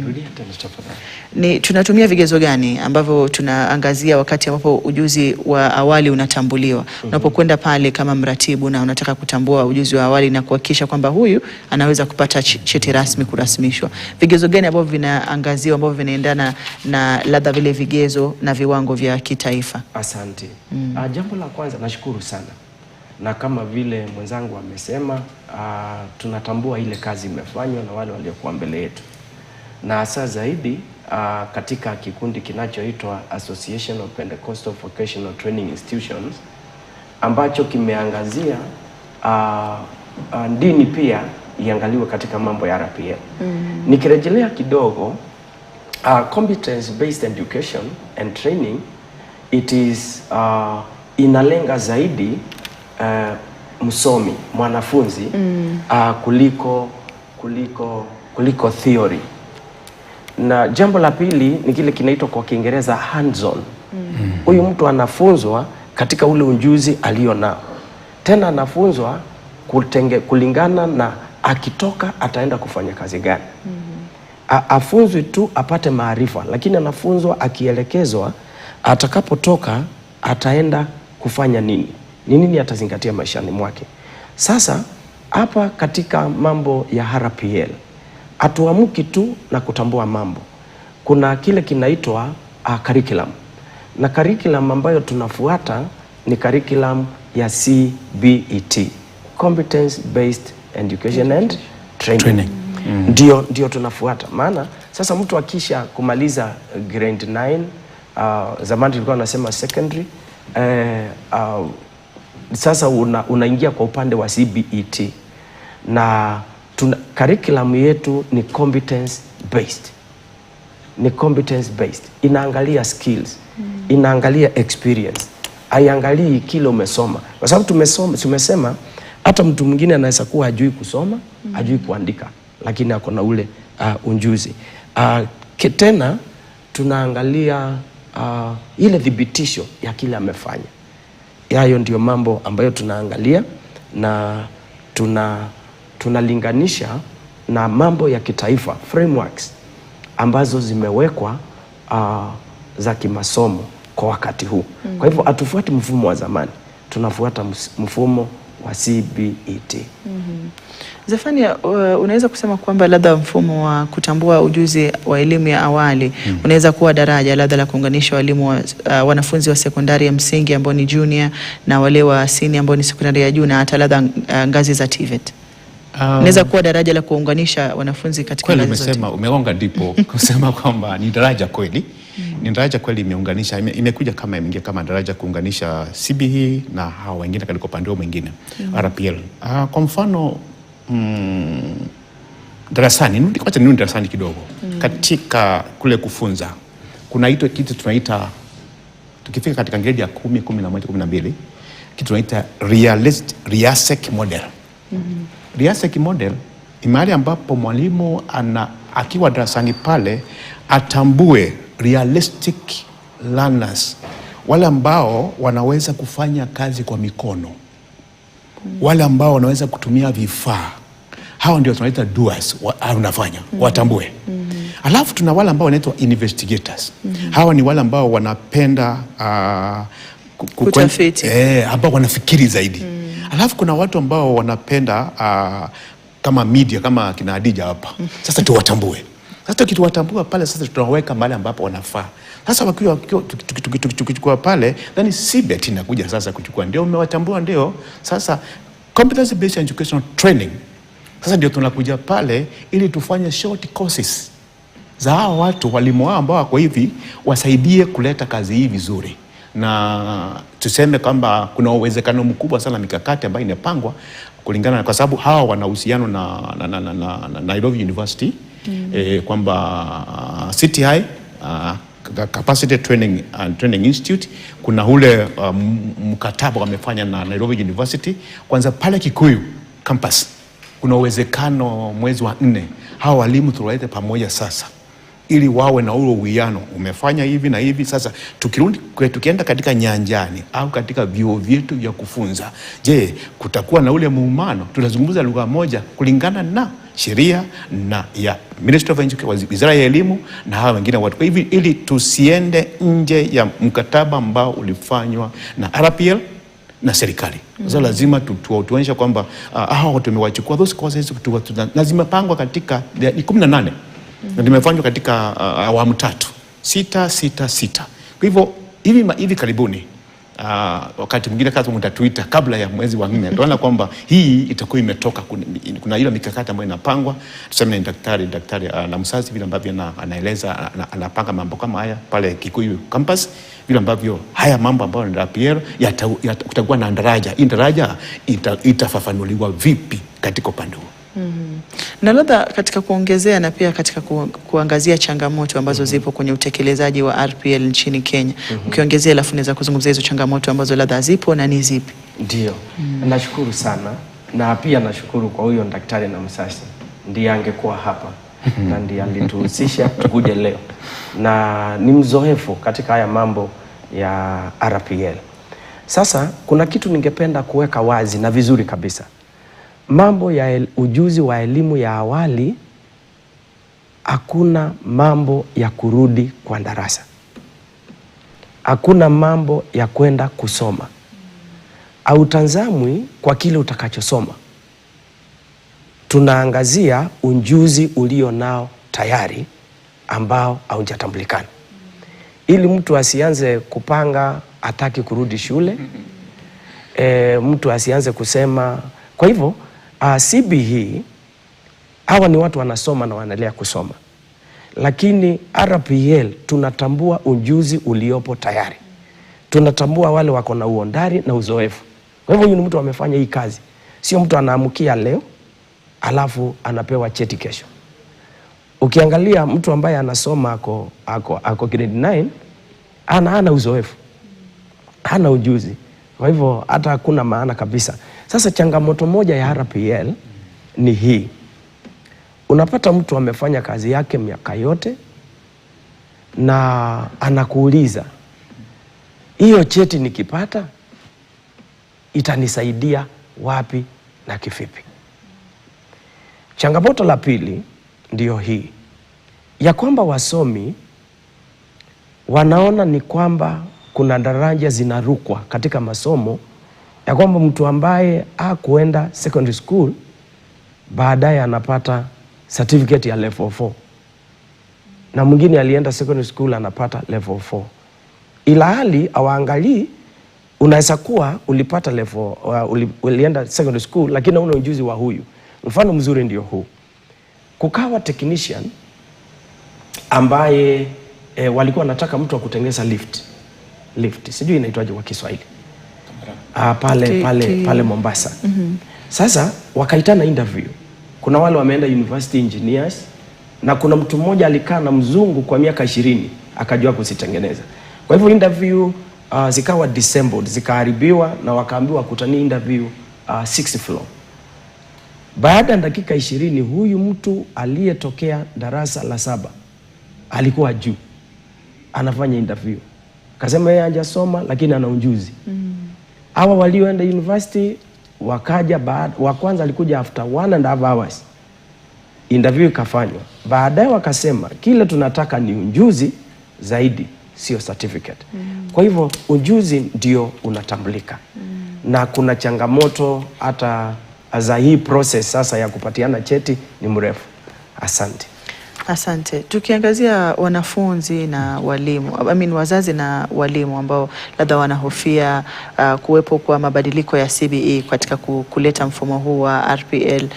Rudia tena tafadhali. Ni tunatumia vigezo gani ambavyo tunaangazia wakati ambapo ujuzi wa awali unatambuliwa? Unapokwenda pale kama mratibu na unataka kutambua ujuzi wa awali na kuhakikisha kwamba huyu anaweza kupata cheti rasmi kurasmishwa, vigezo gani ambavyo vinaangaziwa ambavyo vinaendana na ladha vile vigezo na viwango vya kitaifa? Asante. Jambo la kwanza, nashukuru sana. Na kama vile mwenzangu amesema, tunatambua ile kazi imefanywa na wale waliokuwa mbele yetu. Na hasa zaidi katika kikundi kinachoitwa Association of Pentecostal Vocational Training Institutions, ambacho kimeangazia dini pia iangaliwe katika mambo ya RPL. Nikirejelea kidogo, competence based education and training, it is inalenga zaidi msomi, mwanafunzi kuliko theory. Na jambo la pili ni kile kinaitwa kwa Kiingereza hands on Huyu mtu anafunzwa katika ule ujuzi alionao, tena anafunzwa kulingana na akitoka ataenda kufanya kazi gani. Afunzwi tu apate maarifa, lakini anafunzwa akielekezwa atakapotoka ataenda kufanya nini, ni nini atazingatia maishani mwake. Sasa hapa katika mambo ya RPL atuamuki tu na kutambua mambo, kuna kile kinaitwa curriculum, na curriculum ambayo tunafuata ni curriculum ya CBET, Competence Based Education and Training. Ndio tunafuata. Maana sasa mtu akisha kumaliza grade 9, zamani tulikuwa nasema secondary, sasa unaingia kwa upande wa CBET, na curriculum yetu ni competence based. Ni competence based, inaangalia skills, inaangalia experience, haiangalii kile umesoma, kwa sababu tumesema hata mtu mwingine anaweza kuwa hajui kusoma, hajui kuandika, lakini ako na ule ujuzi. Tena tunaangalia ile thibitisho ya kile amefanya. Hayo ndio mambo ambayo tunaangalia, na tunalinganisha na mambo ya kitaifa, frameworks ambazo zimewekwa za kimasomo kwa wakati huu. Kwa hivyo hatufuati mfumo wa zamani, tunafuata mfumo wa CBET. Zefania, unaweza kusema kwamba labda mfumo wa kutambua ujuzi wa elimu ya awali unaweza kuwa daraja labda la kuunganisha walimu wanafunzi wa sekondari ya msingi ambao ni junior na wale wa senior ambao ni sekondari ya juu na hata labda ngazi za TVET? Unaweza kuwa daraja la kuunganisha wanafunzi katika ngazi zote. Umesema, umegonga ndipo kusema kwamba ni daraja kweli. Ni daraja kweli, imeunganisha, imekuja kama imeingia kama daraja kuunganisha CBE na hao wengine katika upande mwingine RPL. Kwa mfano darasani, nirudi darasani kidogo. Katika kule kufunza kuna kitu tunaita, tukifika katika grade ya 10, 11, 12, kitu tunaita RIASEC model. RIASEC model ni mahali ambapo mwalimu akiwa darasani pale atambue realistic learners, wale ambao wanaweza kufanya kazi kwa mikono, wale ambao wanaweza kutumia vifaa. Hao ndio tunaita doers, wanafanya watambue. Alafu tuna wale ambao wanaitwa investigators. Hawa ni wale ambao wanapenda kutafiti, ambao wanafikiri zaidi. Alafu kuna watu ambao wanapenda kama media, kama kina Adija hapa. Sasa tuwatambue. Sasa tukitawatambua pale, sasa tunaweka mahali ambapo wanafaa. Sasa wakiwa tukichukua pale, then CBET inakuja sasa kuchukua, ndio umewatambua, ndio sasa competence based educational training. Sasa ndio tunakuja pale ili tufanye short courses za hao watu, walimu wao ambao wako hivi, wasaidie kuleta kazi hii vizuri. Na tuseme kwamba kuna uwezekano mkubwa sana mikakati ambayo inapangwa kulingana, kwa sababu hawa wana uhusiano na Nairobi University, kwamba CTI, Capacity Training and Training Institute, kuna ule mkataba wamefanya na Nairobi University. Kwanza pale Kikuyu campus kuna uwezekano mwezi wa 4 hawa walimu tuwaite pamoja sasa, ili wawe na ule uwiano, umefanya hivi na hivi. Sasa tukienda katika nyanjani au katika vyuo vyetu vya kufunza, je, kutakuwa na ule muumano? Tutazungumza lugha moja kulingana na sheria na ya Ministry of Education, Wizara ya Elimu na hawa wengine watu. Kwa hivi ili tusiende nje ya mkataba ambao ulifanywa na RPL na serikali. Sasa lazima tuonyeshe kwamba hao tumewachukua those courses, lazima pangwa katika 18 na nimefanywa katika awamu 3, 6. Kwa hivyo hivi karibuni, wakati mwingine kazi mtatuita kabla ya mwezi wa 4, tunaona kwamba hii itakuwa imetoka. Kuna ile mikakati ambayo inapangwa, tuseme ni daktari na msazi vile ambavyo anaeleza, anapanga mambo kama haya pale Kikuyu campus, vile ambavyo haya mambo ambayo ni RPL kutakuwa na daraja. Hii daraja itafafanuliwa vipi katika upande huo. Na labda katika kuongezea na pia katika kuangazia changamoto ambazo zipo kwenye utekelezaji wa RPL nchini Kenya, ukiongezea alafu naweza kuzungumzia hizo changamoto ambazo labda zipo na ni zipi? Ndio. Nashukuru sana, na pia nashukuru kwa huyo daktari na msasi, ndiye angekuwa hapa na ndiye alituhusisha tukuje leo, na ni mzoefu katika haya mambo ya RPL. Sasa kuna kitu ningependa kuweka wazi na vizuri kabisa. Mambo ya ujuzi wa elimu ya awali, hakuna mambo ya kurudi kwa darasa. Hakuna mambo ya kwenda kusoma. Hautazamwi kwa kile utakachosoma. Tunaangazia ujuzi ulio nao tayari ambao haujatambulikana. Ili mtu asianze kupanga hataki kurudi shule. Mtu asianze kusema. Kwa hivyo CBE hawa ni watu wanasoma na wanaendelea kusoma. Lakini RPL tunatambua ujuzi uliopo tayari. Tunatambua wale wako na uondari na uzoefu. Kwa hivyo huyu ni mtu amefanya hii kazi. Sio mtu anaamukia leo alafu anapewa cheti kesho. Ukiangalia mtu ambaye anasoma ako grade 9 hana uzoefu. Hana ujuzi. Kwa hivyo hata hakuna maana kabisa. Sasa changamoto moja ya RPL ni hii. Unapata mtu amefanya kazi yake miaka yote na anakuuliza, hiyo cheti nikipata itanisaidia wapi na kivipi? Changamoto la pili ndio hii ya kwamba wasomi wanaona ni kwamba kuna daraja zinarukwa katika masomo, ya kwamba mtu ambaye hakuenda secondary school baadaye anapata certificate ya level 4 na mwingine alienda secondary school anapata level 4. Ila hali hawaangalii unaweza kuwa ulipata level ulienda secondary school lakini una ujuzi wa huyu. Mfano mzuri ndio huu. Kukawa technician ambaye walikuwa nataka mtu wa kutengeneza lift. Sijui inaitwaje kwa Kiswahili. Pale Mombasa. Sasa wakaitana interview. Kuna wale wameenda university engineers na kuna mtu mmoja alikaa na mzungu kwa miaka 20 akajua kuzitengeneza. Kwa hivyo interview zikawa disassembled, zikaharibiwa na wakaambiwa kutani interview 6th floor. Baada ya dakika 20 huyu mtu aliyetokea darasa la 7 alikuwa juu anafanya interview. Akasema yeye hajasoma lakini ana ujuzi. Hawa walioenda university wakaja wa kwanza alikuja after 1.5 hours. Interview ikafanywa. Baadaye wakasema kile tunataka ni ujuzi zaidi, sio certificate. Kwa hivyo ujuzi ndio unatambulika. Na kuna changamoto hata za hii process sasa ya kupatiana cheti ni mrefu. Asante. Asante. Tukiangazia wanafunzi na walimu, wazazi na walimu ambao labda wanahofia kuwepo kwa mabadiliko ya CBE katika kuleta mfumo huu wa RPL,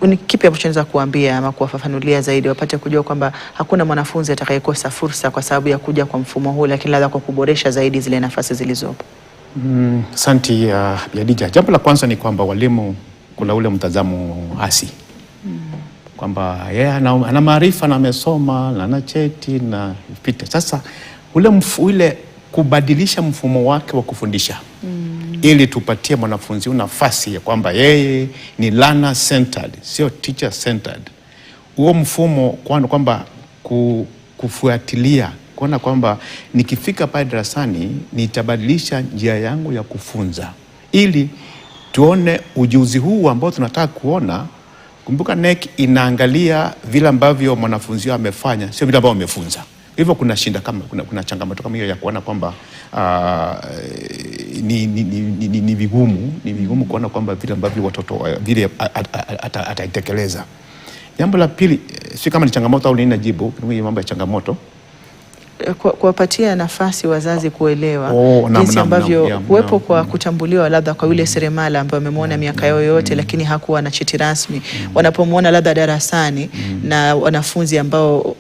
ni kipi ambacho unaweza kuambia ama kuwafafanulia zaidi wapate kujua kwamba hakuna mwanafunzi atakayekosa fursa kwa sababu ya kuja kwa mfumo huu, lakini labda kwa kuboresha zaidi zile nafasi zilizopo? Asante Yadija. Jambo la kwanza ni kwamba walimu kuna ule mtazamo hasi. Kwamba yeye ana maarifa na amesoma na ana cheti na pita. Sasa ule kubadilisha mfumo wake wa kufundisha ili tupatie mwanafunzi nafasi ya kwamba yeye ni learner centered, sio teacher centered. Huo mfumo kwamba kufuatilia, kuona kwamba nikifika pale darasani nitabadilisha njia yangu ya kufunza ili tuone ujuzi huu ambao tunataka kuona. Kumbuka NEC inaangalia vile ambavyo mwanafunzi amefanya, sio vile ambavyo amefunza. Hivyo kuna changamoto kama hiyo ya kuona kwamba ni vigumu kuona kwamba vile ambavyo watoto vile ataitekeleza. Jambo la pili, si kama ni changamoto au nini najibu, ni mambo ya changamoto. Kuwapatia nafasi wazazi kuelewa jinsi ambavyo kuwepo kwa kutambuliwa labda kwa yule seremala ambaye amemwona miaka yao yote lakini hakuwa na cheti rasmi, wanapomwona labda darasani na wanafunzi ambao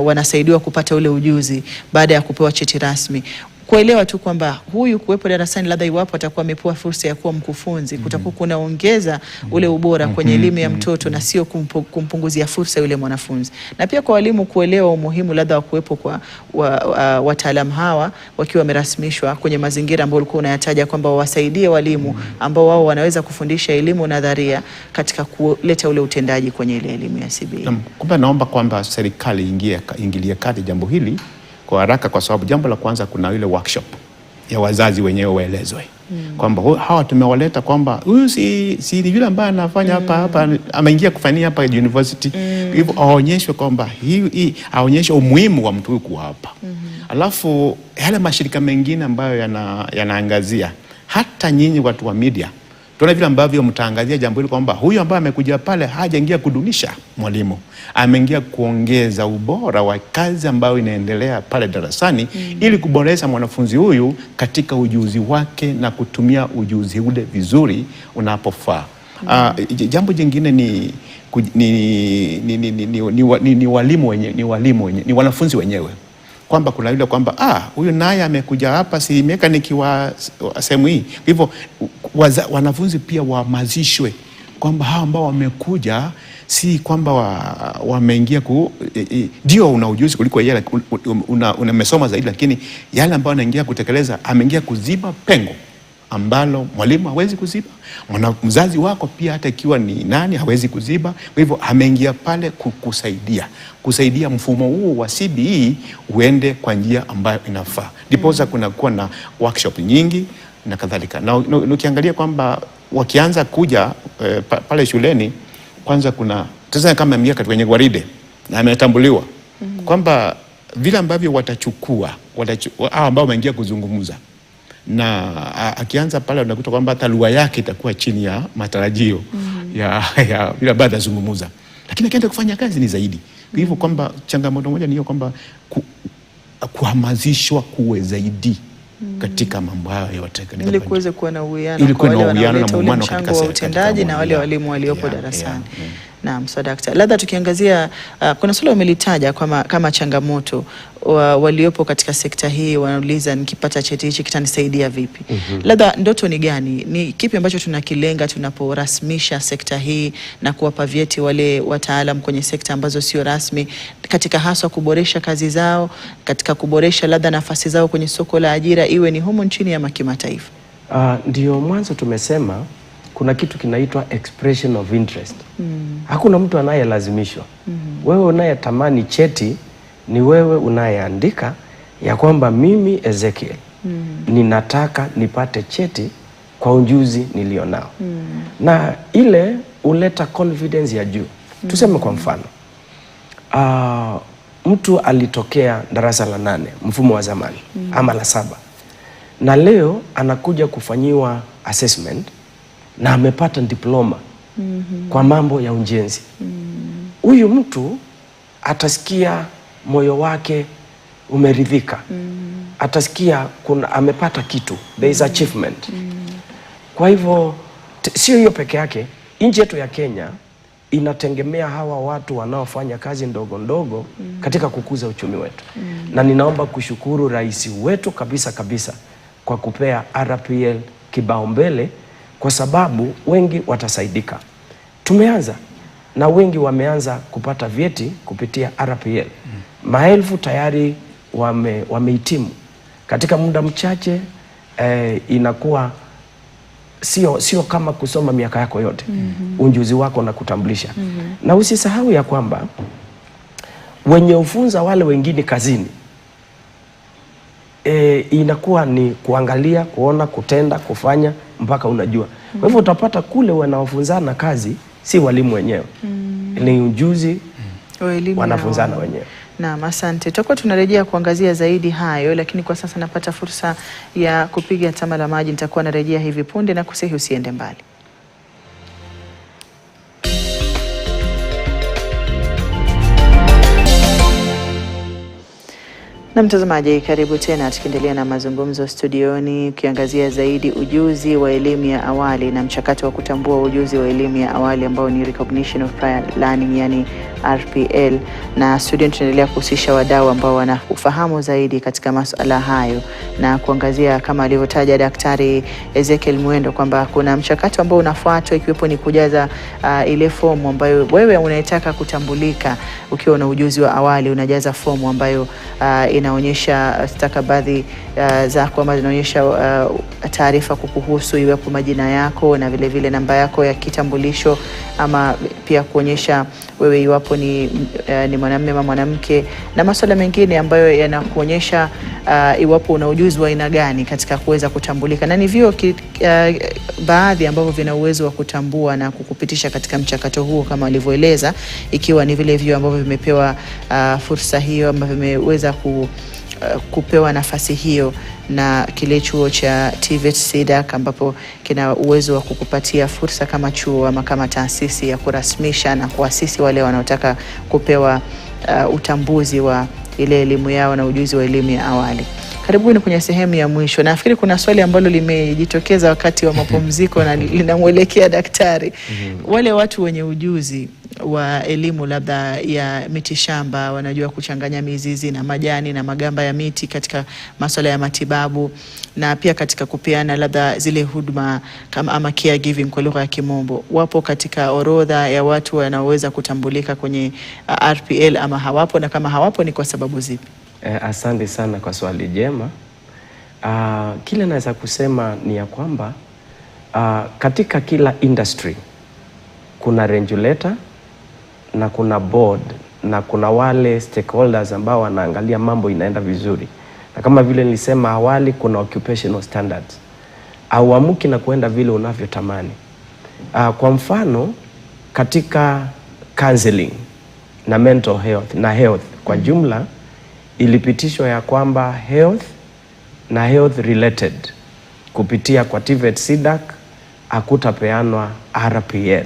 wanasaidiwa kupata ule ujuzi baada ya kupewa cheti rasmi, kuelewa tu kwamba huyu kuwepo darasani labda iwapo atakuwa amepewa fursa ya kuwa mkufunzi kutakuwa kunaongeza ule ubora kwenye elimu ya mtoto na sio kumpunguzia fursa yule mwanafunzi. Na pia kwa walimu kuelewa umuhimu labda wa kuwepo kwa wataalamu hawa wakiwa wamerasmishwa kwenye mazingira ambayo ulikuwa unayataja kwamba wasaidie walimu ambao wao wanaweza kufundisha elimu nadharia katika kuleta ule utendaji kwenye ile elimu ya CBE. Kumbe naomba kwamba serikali ingilie kati jambo hili kwa haraka, kwa sababu jambo la kwanza kuna ile workshop ya wazazi wenyewe waelezwe kwamba hawa tumewaleta kwamba huyu si yule ambaye anafanya hapa ameingia kufanyia hapa university, hivyo aonyeshwe kwamba hii aonyeshe umuhimu wa mtu huyu kuwa hapa. Alafu yale mashirika mengine ambayo yanaangazia, hata nyinyi watu wa media, tuone vile ambavyo mtaangazia jambo hili kwamba huyu ambaye amekuja pale hajaingia kudunisha mwalimu, ameingia kuongeza ubora wa kazi ambayo inaendelea pale darasani ili kuboresha mwanafunzi huyu katika ujuzi wake na kutumia ujuzi ule vizuri unapofaa. Jambo jingine ni walimu wenyewe, ni wanafunzi wenyewe, kwamba kuna yule kwamba huyu naye amekuja hapa si mechanic wa sehemu hii. Hivyo wanafunzi pia wahamazishwe kwamba hao ambao wamekuja si kwamba wameingia ndio una ujuzi kuliko yeye, unamesoma zaidi, lakini yale ambao anaingia kutekeleza, ameingia kuziba pengo ambalo mwalimu hawezi kuziba, mzazi wako pia hata ikiwa ni nani hawezi kuziba. Kwa hivyo ameingia pale kusaidia mfumo huo wa CBE uende kwa njia ambayo inafaa. Ndiposa kunakuwa na workshop nyingi na kadhalika. Na ukiangalia kwamba wakianza kuja pale shuleni, kwanza kuna sasa kama miaka kwenye gwaride na ametambuliwa kwamba vile ambavyo watachukua ambao wameingia kuzungumza, na akianza pale unakuta kwamba hata lugha yake itakuwa chini ya matarajio ya bila baada zungumuza, lakini akienda kufanya kazi ni zaidi. Kwa hivyo kwamba changamoto moja ni hiyo kwamba kuhamazishwa kuwe zaidi katika mambo hayo yote, ili kuweze kuwa na uwiano kwa wale wanaoleta ule mchango wa utendaji na wale walimu waliopo darasani. Naam, so daktari, labda tukiangazia kuna swali umelitaja kama changamoto waliopo katika sekta hii, wanauliza nikipata cheti hichi kitanisaidia vipi? Labda ndoto ni gani? Ni kipi ambacho tunakilenga tunaporasmisha sekta hii na kuwapa vyeti wale wataalam kwenye sekta ambazo sio rasmi, katika haswa kuboresha kazi zao, katika kuboresha labda nafasi zao kwenye soko la ajira, iwe ni humu nchini ama kimataifa? Ndio mwanzo tumesema kuna kitu kinaitwa expression of interest. Hakuna mtu anayelazimishwa. Wewe unayetamani cheti ni wewe unayeandika ya kwamba mimi Ezekiel ninataka nipate cheti kwa ujuzi nilionao. Na ile uleta confidence ya juu. Tuseme kwa mfano, mtu alitokea darasa la 8 mfumo wa zamani ama la 7, na leo anakuja kufanyiwa assessment na amepata diploma kwa mambo ya ujenzi. Huyu mtu atasikia moyo wake umeridhika, atasikia amepata kitu, there is achievement. Kwa hivyo sio hiyo peke yake, nchi yetu ya Kenya inategemea hawa watu wanaofanya kazi ndogo ndogo katika kukuza uchumi wetu. Na ninaomba kushukuru rais wetu kabisa kwa kupea RPL kibaumbele, kwa sababu wengi watasaidika. Tumeanza na wengi wameanza kupata vyeti kupitia RPL. Maelfu tayari wamehitimu katika muda mchache. Inakuwa sio kama kusoma miaka yako yote. Ujuzi wako na kutambulisha. Na usisahau ya kwamba wenye ufunza wale wengine kazini, inakuwa ni kuangalia, kuona, kutenda, kufanya mpaka unajua. Kwa hivyo utapata kule wanaofunzana kazi si walimu wenyewe, ni ujuzi wanafunzana wenyewe. Naam, asante. Tutakuwa tunarejea kuangazia zaidi hayo, lakini kwa sasa napata fursa ya kupiga tama la maji. Nitakuwa narejea hivi punde na kusihi usiende mbali. Na mtazamaji, karibu tena, tukiendelea na mazungumzo studioni, ukiangazia zaidi ujuzi wa elimu ya awali na mchakato wa kutambua ujuzi wa elimu ya awali ambao ni Recognition of Prior Learning, yani RPL. Na studioni tunaendelea kuhusisha wadau ambao wana ufahamu zaidi katika masuala hayo, na kuangazia kama alivyotaja Daktari Ezekiel Mwendo kwamba kuna mchakato ambao unafuatwa, ikiwepo ni kujaza ile fomu ambayo wewe unataka kutambulika ukiwa na ujuzi wa awali. Unajaza fomu ambayo inaonyesha stakabadhi zako ambazo zinaonyesha taarifa kukuhusu, iwepo majina yako na vile vile namba yako ya kitambulisho, ama pia kuonyesha wewe iwapo ni mwanamume ama mwanamke, na masuala mengine ambayo yanakuonyesha iwapo una ujuzi wa aina gani katika kuweza kutambulika. Na ni vyuo baadhi ambavyo vina uwezo wa kutambua na kukupitisha katika mchakato huo kama alivyoeleza, ikiwa ni vile vyuo ambavyo vimepewa fursa hiyo, ambavyo vimeweza kupewa nafasi hiyo na kile chuo cha TVET SIDAC, ambapo kina uwezo wa kukupatia fursa kama chuo ama kama taasisi ya kurasmisha na kuasisi wale wanaotaka kupewa utambuzi wa ile elimu yao na ujuzi wa elimu ya awali. Karibuni kwenye sehemu ya mwisho. Nafikiri kuna swali ambalo limejitokeza wakati wa mapumziko na linamwelekea daktari. Wale watu wenye ujuzi wa elimu labda ya mitishamba, wanajua kuchanganya mizizi na majani na magamba ya miti katika masuala ya matibabu, na pia katika kupeana labda zile huduma kama ama caregiving kwa lugha ya Kimombo, wapo katika orodha ya watu wanaoweza kutambulika kwenye RPL ama hawapo, na kama hawapo ni kwa sababu zipi? Asante sana kwa swali jema. Kile naweza kusema ni ya kwamba katika kila industry kuna regulator na kuna board na kuna wale stakeholders ambao wanaangalia mambo inaenda vizuri. Na kama vile nilisema awali, kuna occupational standards. Hauamuki na kuenda vile unavyotamani. Kwa mfano katika counseling na mental health na health kwa jumla, ilipitishwa ya kwamba health na health related kupitia kwa TVET SIDAC hakutapeanwa RPL,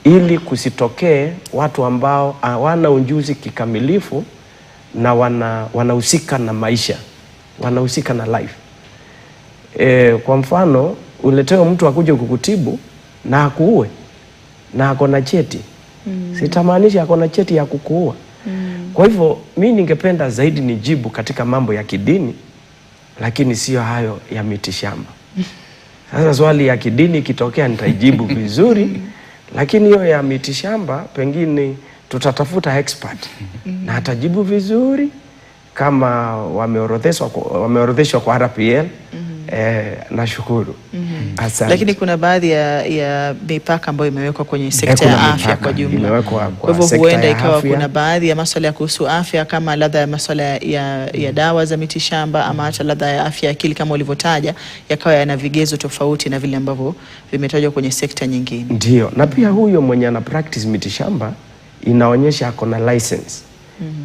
ili kusitokee watu ambao hawana ujuzi kikamilifu na wanahusika na maisha, wanahusika na life. Kwa mfano uletewe mtu akuje kukutibu na akuue na akona cheti. Sitamaanisha akona cheti ya kukuua. Kwa hivyo mimi ningependa zaidi nijibu katika mambo ya kidini, lakini sio hayo ya mitishamba. Sasa swali ya kidini kitokea nitaijibu vizuri, lakini hiyo ya mitishamba pengine tutatafuta expert na atajibu vizuri kama wameorodheshwa kwa RPL. Nashukuru. Asante. Lakini kuna baadhi ya mipaka ambayo imewekwa kwenye sekta ya afya kwa jumla. Kwa hivyo huenda ikawa kuna baadhi ya masuala ya kuhusu afya kama ladha ya masuala ya dawa za mitishamba ama hata ladha ya afya ya akili kama ulivyotaja, yakawa yana vigezo tofauti na vile ambavyo vimetajwa kwenye sekta nyingine. Ndio. Na pia huyo mwenye ana practice mitishamba inaonyesha akona license.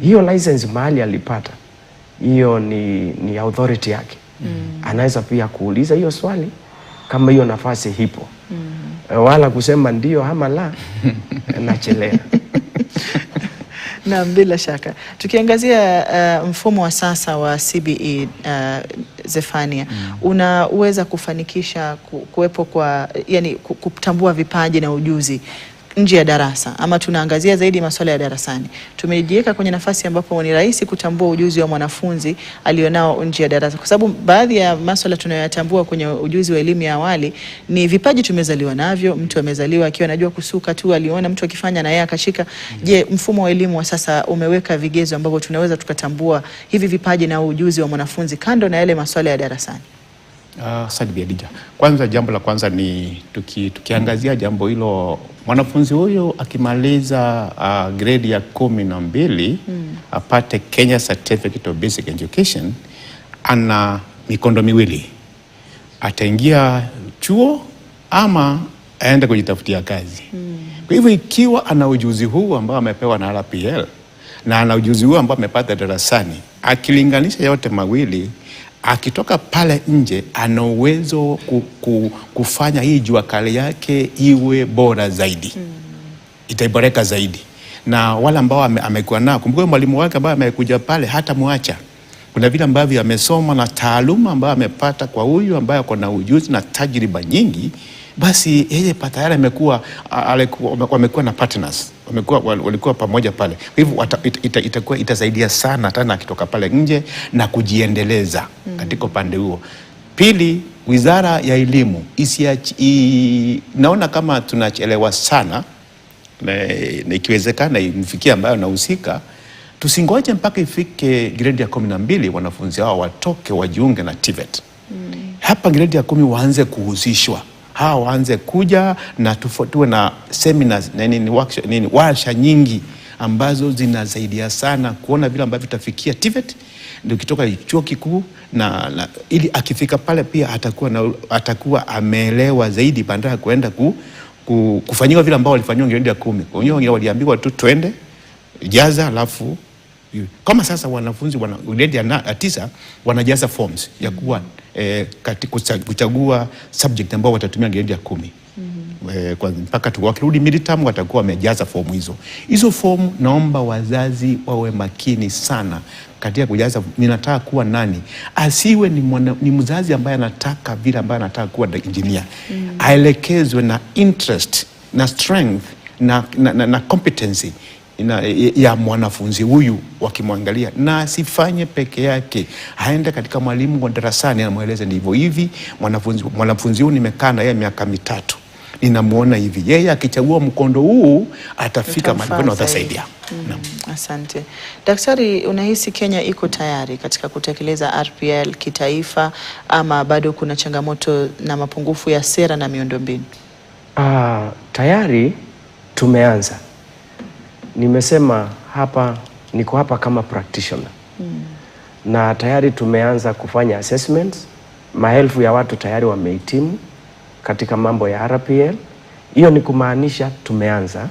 Hiyo license mahali alipata, hiyo ni authority yake. Anaweza pia kuuliza hiyo swali kama hiyo nafasi hipo. Wala kusema ndio ama la nachelea. Na bila shaka tukiangazia mfumo wa sasa wa CBE, Zephania, unaweza kufanikisha kuwepo kwa, yani kutambua vipaji na ujuzi nje ya darasa, ama tunaangazia zaidi masuala ya darasani? Tumejiweka kwenye nafasi ambapo ni rahisi kutambua ujuzi wa mwanafunzi alionao nje ya darasa, kwa sababu baadhi ya masuala tunayoyatambua kwenye ujuzi wa elimu ya awali ni vipaji tumezaliwa navyo. Mtu amezaliwa akiwa anajua kusuka tu, aliona mtu akifanya na yeye akashika. Je, mfumo wa elimu wa sasa umeweka vigezo ambavyo tunaweza tukatambua hivi vipaji na ujuzi wa mwanafunzi kando na yale masuala ya darasani? Asante Khadija. Kwanza, jambo la kwanza ni tukiangazia jambo hilo, mwanafunzi huyo akimaliza grade ya 12 apate Kenya Certificate of Basic Education, ana mikondo miwili: ataingia chuo ama aende kujitafutia kazi. Kwa hivyo ikiwa ana ujuzi huu ambao amepewa na RPL na ana ujuzi huu ambao amepata darasani, akilinganisha yote mawili, akitoka pale nje ana uwezo kufanya hii jua kali yake iwe bora zaidi. Itaiboreka zaidi. Na wale ambao amekuwa nao, kumbuka mwalimu wake ambaye amekuja pale hata muacha. Kuna vile ambavyo amesoma na taaluma ambayo amepata kwa huyu ambaye ako na ujuzi na tajriba nyingi, basi yeye tayari wamekuwa na partners, walikuwa pamoja pale. Kwa hivyo itasaidia sana tena akitoka pale nje na kujiendeleza katika upande huo. Pili, Wizara ya Elimu naona kama tunachelewa sana, na ikiwezekana imfikie ambayo nahusika, Tusingoje mpaka ifike grade ya 12 wanafunzi hao watoke wajiunge na TVET. Hapa grade ya 10 waanze kuhusishwa. Hawa waanze kuja na tuwe na seminars warsha nyingi ambazo zinasaidia sana kuona vile ambavyo tutafikia TVET, ndio kitoka chuo kikuu na ili akifika pale pia atakuwa ameelewa zaidi badala kuenda kufanyiwa vile ambao walifanywa grade ya 10. Kwa hiyo waliambiwa tu twende jaza, alafu kama sasa wanafunzi grade ya 9 wanajaza forms ya kuwa kuchagua subject ambao watatumia grade ya 10. Mpaka wakirudi midterm watakuwa wamejaza fomu hizo. Hizo fomu naomba wazazi wawe makini sana katika kujaza. Ninataka kuwa nani? Asiwe ni mzazi ambaye anataka vile ambaye anataka kuwa engineer. Aelekezwe na interest na strength na competency ya mwanafunzi huyu wakimwangalia, na asifanye peke yake. Aende katika mwalimu wa darasani anamueleza ndivyo hivi, mwanafunzi huyu nimekaa na yeye miaka 3. Ninamuona hivi. Yeye akichagua mkondo huu atafika mahali na atasaidia. Asante. Daktari, unahisi Kenya iko tayari katika kutekeleza RPL kitaifa ama bado kuna changamoto na mapungufu ya sera na miundombinu? Tayari tumeanza. Nimesema hapa, niko hapa kama practitioner. Na tayari tumeanza kufanya assessments. Maelfu ya watu tayari wamehitimu katika mambo ya RPL. Hiyo ni kumaanisha tumeanza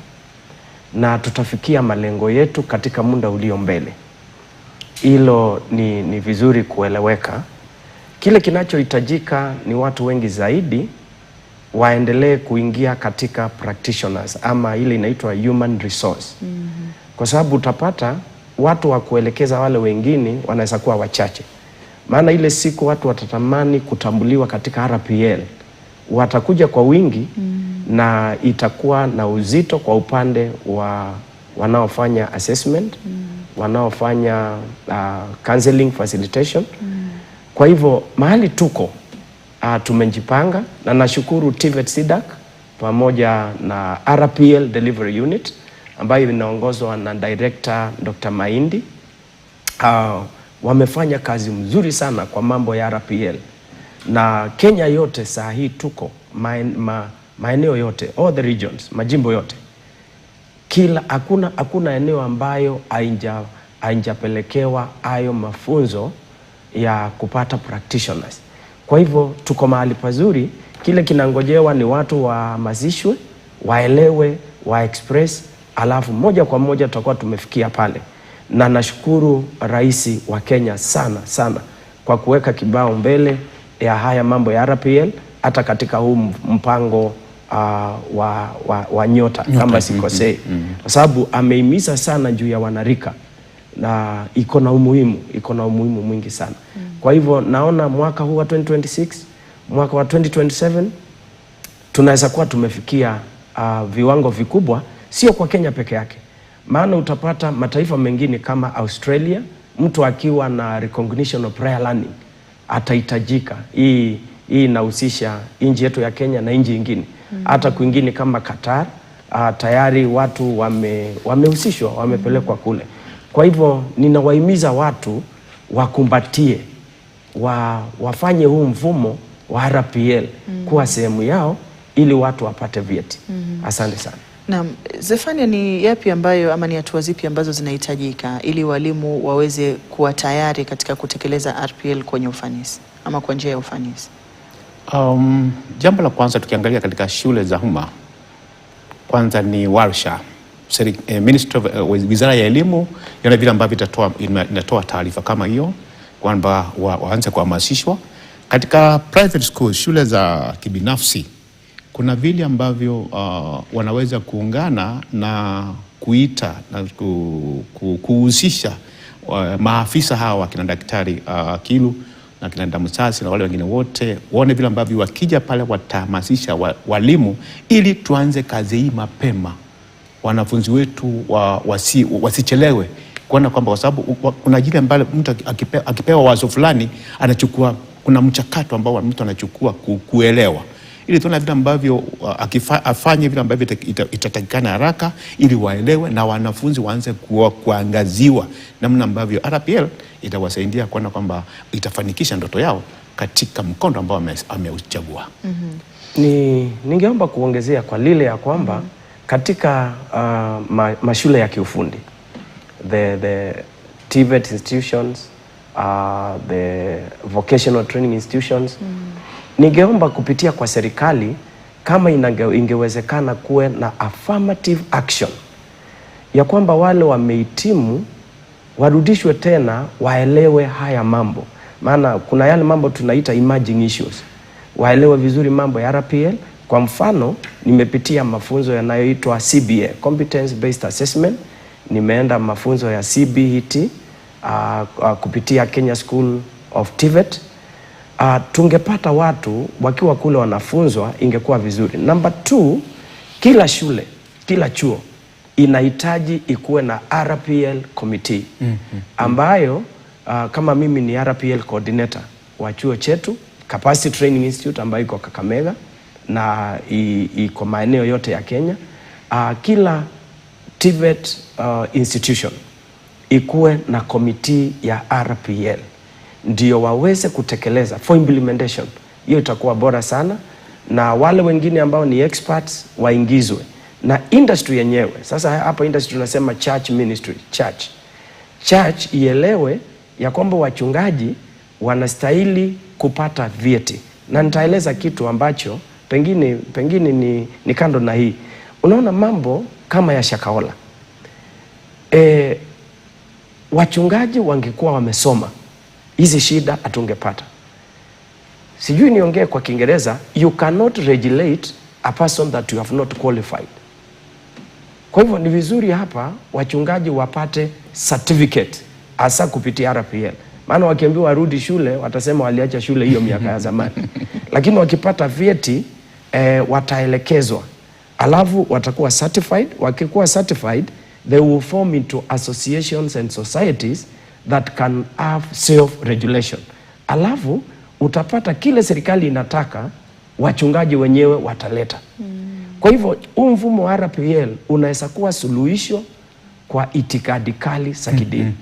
na tutafikia malengo yetu katika muda ulio mbele. Hilo ni vizuri kueleweka. Kile kinachohitajika ni watu wengi zaidi waendelee kuingia katika practitioners ama ile inaitwa human resource. Kwa sababu utapata watu wa kuelekeza wale wengine wanaweza kuwa wachache. Maana ile siku watu watatamani kutambuliwa katika RPL, watakuja kwa wingi na itakuwa na uzito kwa upande wa wanaofanya assessment, wanaofanya counseling facilitation. Kwa hivyo mahali tuko tumejipanga, na nashukuru TVET SIDAC pamoja na RPL Delivery Unit ambayo inaongozwa na Director Dr. Maindi. Wamefanya kazi mzuri sana kwa mambo ya RPL, na Kenya yote saa hii tuko maeneo yote, all the regions, majimbo yote, hakuna eneo ambayo haijapelekewa hayo mafunzo ya kupata practitioners. Kwa hivyo tuko mahali pazuri. Kile kinangojewa ni watu wahamasishwe, waelewe, express, alafu moja kwa moja tutakuwa tumefikia pale. Na nashukuru Rais wa Kenya sana kwa kuweka kibao mbele ya haya mambo ya RPL, hata katika huu mpango wa nyota kama sikosei. Kwa sababu ameimiza sana juu ya wanarika, na iko na umuhimu mwingi sana. Kwa hivyo naona mwaka huu wa 2026, mwaka wa 2027 tunaweza kuwa tumefikia viwango vikubwa, sio kwa Kenya peke yake. Maana utapata mataifa mengine kama Australia, mtu akiwa na recognition of prior learning atahitajika. Hii inahusisha nchi yetu ya Kenya na nchi nyingine. Hata kwingine kama Qatar, tayari watu wamehusishwa, wamepelekwa kule. Kwa hivyo ninawahimiza watu wakumbatie, wafanye huu mfumo wa RPL kuwa sehemu yao ili watu wapate vyeti. Asante sana. Naam, Zephania, ni yapi ambayo ama ni hatua zipi ambazo zinahitajika ili walimu waweze kuwa tayari katika kutekeleza RPL kwenye ufanisi ama kwa njia ya ufanisi? Jambo la kwanza tukiangalia katika shule za umma, kwanza ni warsha. Wizara ya Elimu yana vile ambavyo inatoa taarifa kama hiyo kwamba waanze kuhamasishwa. Katika private schools, shule za kibinafsi, kuna vile ambavyo wanaweza kuungana na kuita na kuhusisha maafisa hawa kina Daktari Kilu na kina Damusasi na wale wengine wote, waone vile ambavyo wakija pale watahamasisha walimu ili tuanze kazi hii mapema. Wanafunzi wetu wasichelewe, kuona kwamba kwa sababu kuna jile ambalo mtu akipewa wazo fulani anachukua, kuna mchakato ambao mtu anachukua kuelewa. ili tuone vile ambavyo afanye vile ambavyo itatakikana haraka, ili waelewe na wanafunzi waanze kuangaziwa namna ambavyo RPL itawasaidia kuona kwamba itafanikisha ndoto yao katika mkondo ambao ameuchagua. Ningeomba kuongezea kwa lile ya kwamba katika mashule ya kiufundi, the TVET institutions, the vocational training institutions, ningeomba kupitia kwa serikali kama ingewezekana kuwe na affirmative action ya kwamba wale wamehitimu warudishwe tena waelewe haya mambo, maana kuna yale mambo tunaita emerging issues, waelewe vizuri mambo ya RPL. Kwa mfano, nimepitia mafunzo yanayoitwa CBA, Competence Based Assessment, nimeenda mafunzo ya CBET kupitia Kenya School of TVET. Tungepata watu wakiwa kule wanafunzwa, ingekuwa vizuri. Number 2, kila shule, kila chuo inahitaji ikuwe na RPL committee ambayo kama mimi ni RPL coordinator wa chuo chetu Capacity Training Institute ambayo iko Kakamega na iko maeneo yote ya Kenya. Kila TVET institution ikuwe na committee ya RPL ndio waweze kutekeleza for implementation. Hiyo itakuwa bora sana, na wale wengine ambao ni experts waingizwe na industry yenyewe. Sasa hapa industry tunasema church ministry, church ielewe ya kwamba wachungaji wanastahili kupata vyeti, na nitaeleza kitu ambacho pengine ni kando na hii. Unaona mambo kama ya Shakahola, wachungaji wangekuwa wamesoma, hizi shida hatungepata. Sijui niongee kwa Kiingereza, you cannot regulate a person that you have not qualified. Kwa hivyo ni vizuri hapa wachungaji wapate certificate hasa kupitia RPL. Maana wakiambiwa warudi shule watasema waliacha shule hiyo miaka ya zamani. Lakini wakipata vyeti wataelekezwa. Alafu watakuwa certified. Wakikuwa certified, they will form into associations and societies that can have self-regulation. Alafu utapata kile serikali inataka wachungaji wenyewe wataleta. Kwa hivyo mfumo wa RPL unaweza kuwa suluhisho kwa itikadi kali za kidini.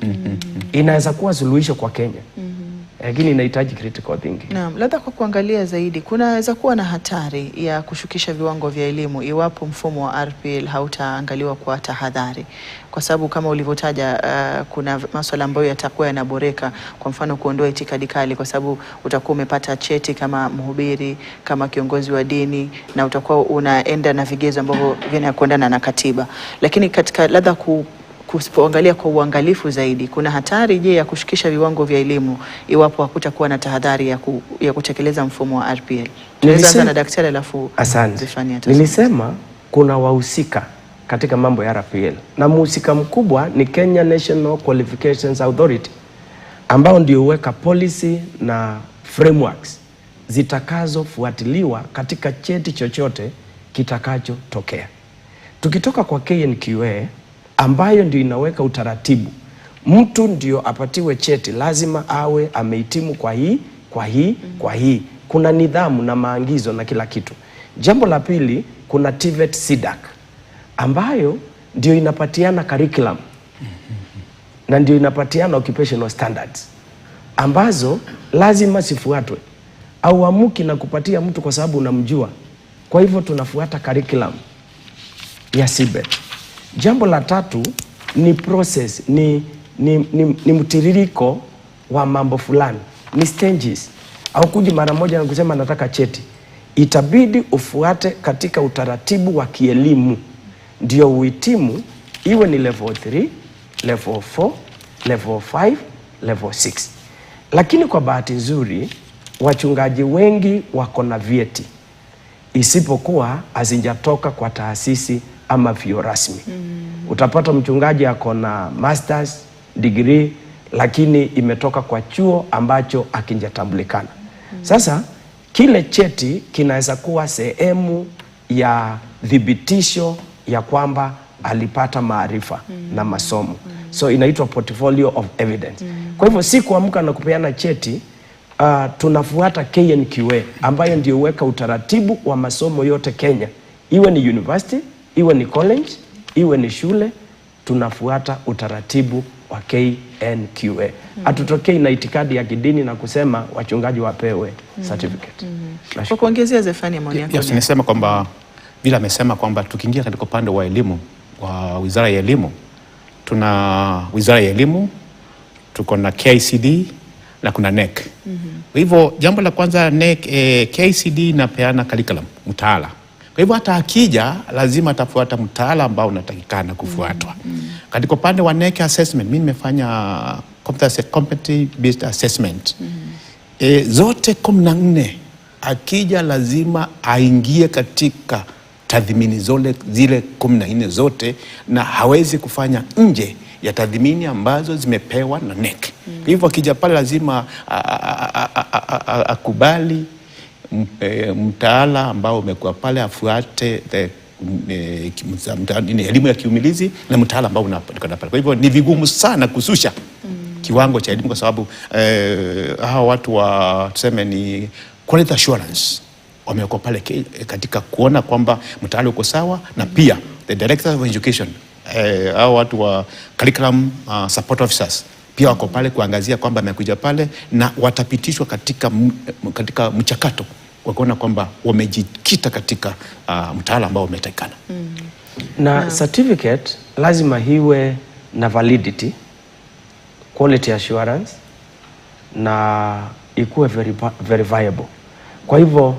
Inaweza kuwa suluhisho kwa Kenya. Lakini inahitaji critical thinking. Naam, labda kwa kuangalia zaidi, kunaweza kuwa na hatari ya kushukisha viwango vya elimu iwapo mfumo wa RPL hautaangaliwa kwa tahadhari. Kwa sababu kama ulivyotaja, kuna masuala ambayo yatakuwa yanaboreka, kwa mfano kuondoa itikadi kali, kwa sababu utakuwa umepata cheti kama mhubiri, kama kiongozi wa dini, na utakuwa unaenda na vigezo ambavyo vinakwendana na katiba. Lakini katika labda kusipoangalia kwa uangalifu zaidi, kuna hatari je ya kushukisha viwango vya elimu iwapo hakutakuwa na tahadhari ya kutekeleza mfumo wa RPL? Tunaanza na daktari alafu Zefania. Nilisema kuna wahusika katika mambo ya RPL, na mhusika mkubwa ni Kenya National Qualifications Authority ambao ndio huweka policy na frameworks zitakazofuatiliwa katika cheti chochote kitakachotokea. Tukitoka kwa KNQA ambayo ndio inaweka utaratibu, mtu ndio apatiwe cheti lazima awe amehitimu kwa hii. Kuna nidhamu na maagizo na kila kitu. Jambo la pili, kuna TVET SIDAC ambayo ndio inapatiana curriculum na ndio inapatiana occupational standards ambazo lazima sifuatwe. Au amuki na kupatia mtu kwa sababu unamjua. Kwa hivyo tunafuata curriculum ya CBET. Jambo la tatu ni process, ni mtiririko wa mambo fulani, ni stages. Au kuji mara moja na kusema nataka cheti. Itabidi ufuate katika utaratibu wa kielimu ndio uhitimu, iwe ni level 3, level 4, level 5, level 6. Lakini kwa bahati nzuri wachungaji wengi wako na vyeti, isipokuwa hazinjatoka kwa taasisi ama vyuo rasmi. Utapata mchungaji ako na masters degree lakini imetoka kwa chuo ambacho hakijatambulikana. Sasa kile cheti kinaweza kuwa sehemu ya thibitisho ya kwamba alipata maarifa na masomo. So inaitwa portfolio of evidence. Kwa hivyo si kuamka na kupeana cheti tunafuata KNQA ambayo ndio huweka utaratibu wa masomo yote Kenya, iwe ni university, iwe ni college, iwe ni shule, tunafuata utaratibu wa KNQA. Hatutokei na itikadi ya kidini na kusema wachungaji wapewe certificate. Kwa kuongezea Zephania, maoni yako? Yes, nimesema kwamba vile amesema kwamba tukiingia katika upande wa elimu wa Wizara ya Elimu, tuna Wizara ya Elimu, tuko na KICD na kuna NEC. Kwa hivyo jambo la kwanza, NEC, KICD inapeana curriculum, mtaala. Kwa hivyo hata akija lazima atafuata mtaala ambao unatakikana kufuatwa. Katika upande wa NEC assessment, mimi nimefanya competency based assessment. Zote 14 akija lazima aingie katika tathmini zile 14 zote, na hawezi kufanya nje ya tathmini ambazo zimepewa na NEC. Kwa hivyo akija pale lazima akubali mtaala ambao umekuwa pale, afuate elimu ya kiumilizi na mtaala ambao unapatikana pale. Kwa hivyo ni vigumu sana kususha kiwango cha elimu, kwa sababu hawa watu wa tuseme ni quality assurance wamekuwa pale katika kuona kwamba mtaala uko sawa, na pia the director of education, hao watu wa curriculum support officers pia wako pale kuangazia kwamba amekuja pale na watapitishwa katika mchakato wa kuona kwamba wamejikita katika mtaala ambao umetakikana. Na certificate lazima hiwe na validity, quality assurance, na ikuwe verifiable. Kwa hivyo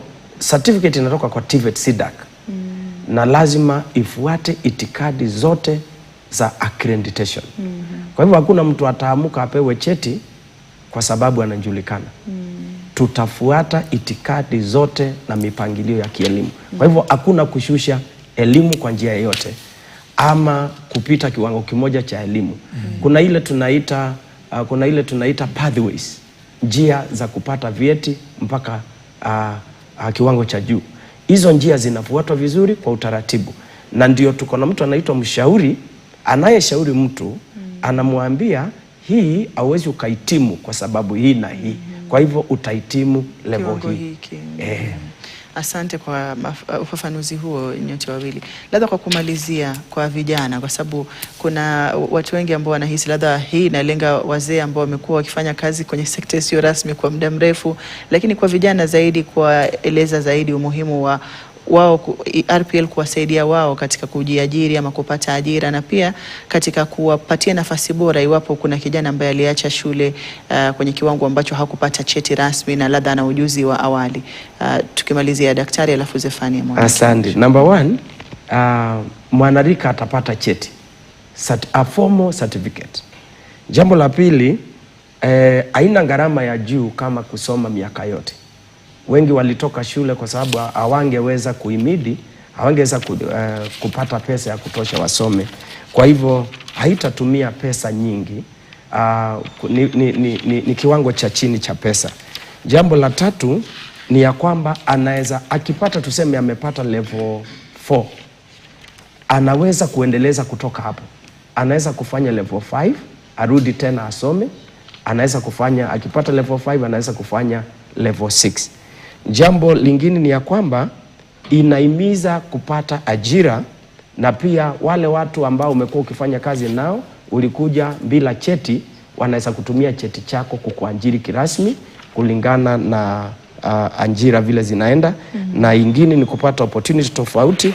certificate inatoka kwa TVET SIDAC, na lazima ifuate itikadi zote za accreditation. Kwa hivyo hakuna mtu ataamuka apewe cheti kwa sababu anajulikana. Tutafuata itikadi zote na mipangilio ya kielimu. Kwa hivyo hakuna kushusha elimu kwa njia yoyote ama kupita kiwango kimoja cha elimu. Kuna ile tunaita pathways, njia za kupata vyeti mpaka kiwango cha juu. Hizo njia zinafuatwa vizuri kwa utaratibu, na ndio tuko na mtu anaitwa mshauri anayeshauri mtu, anamwambia hii hauwezi ukahitimu kwa sababu hii na hii, kwa hivyo utahitimu level hii. Asante kwa ufafanuzi huo nyote wawili. Labda kwa kumalizia, kwa vijana, kwa sababu kuna watu wengi ambao wanahisi labda hii inalenga wazee ambao wamekuwa wakifanya kazi kwenye sekta isiyo rasmi kwa muda mrefu, lakini kwa vijana zaidi, kuwaeleza zaidi umuhimu wa wao RPL kuwasaidia wao katika kujiajiri ama kupata ajira, na pia katika kuwapatia nafasi bora iwapo kuna kijana ambaye aliacha shule kwenye kiwango ambacho hakupata cheti rasmi na labda ana ujuzi wa awali. Tukimalizia daktari, alafu Zephania. Asante. Number 1, mwanarika atapata cheti, a formal certificate. Jambo la pili, haina gharama ya juu kama kusoma miaka yote. Wengi walitoka shule kwa sababu hawangeweza kuhimidi, hawangeweza kupata pesa ya kutosha wasome. Kwa hivyo haitatumia pesa nyingi, ni kiwango cha chini cha pesa. Jambo la tatu ni ya kwamba anaweza akipata, tuseme amepata level 4, anaweza kuendeleza kutoka hapo. Anaweza kufanya level 5, arudi tena asome. Anaweza kufanya, akipata level 5 anaweza kufanya level 6. Jambo lingine ni ya kwamba inahimiza kupata ajira, na pia wale watu ambao umekuwa ukifanya kazi nao, ulikuja bila cheti, wanaweza kutumia cheti chako kukuajiri kirasmi kulingana na ajira vile zinaenda. Na ingine ni kupata opportunity tofauti.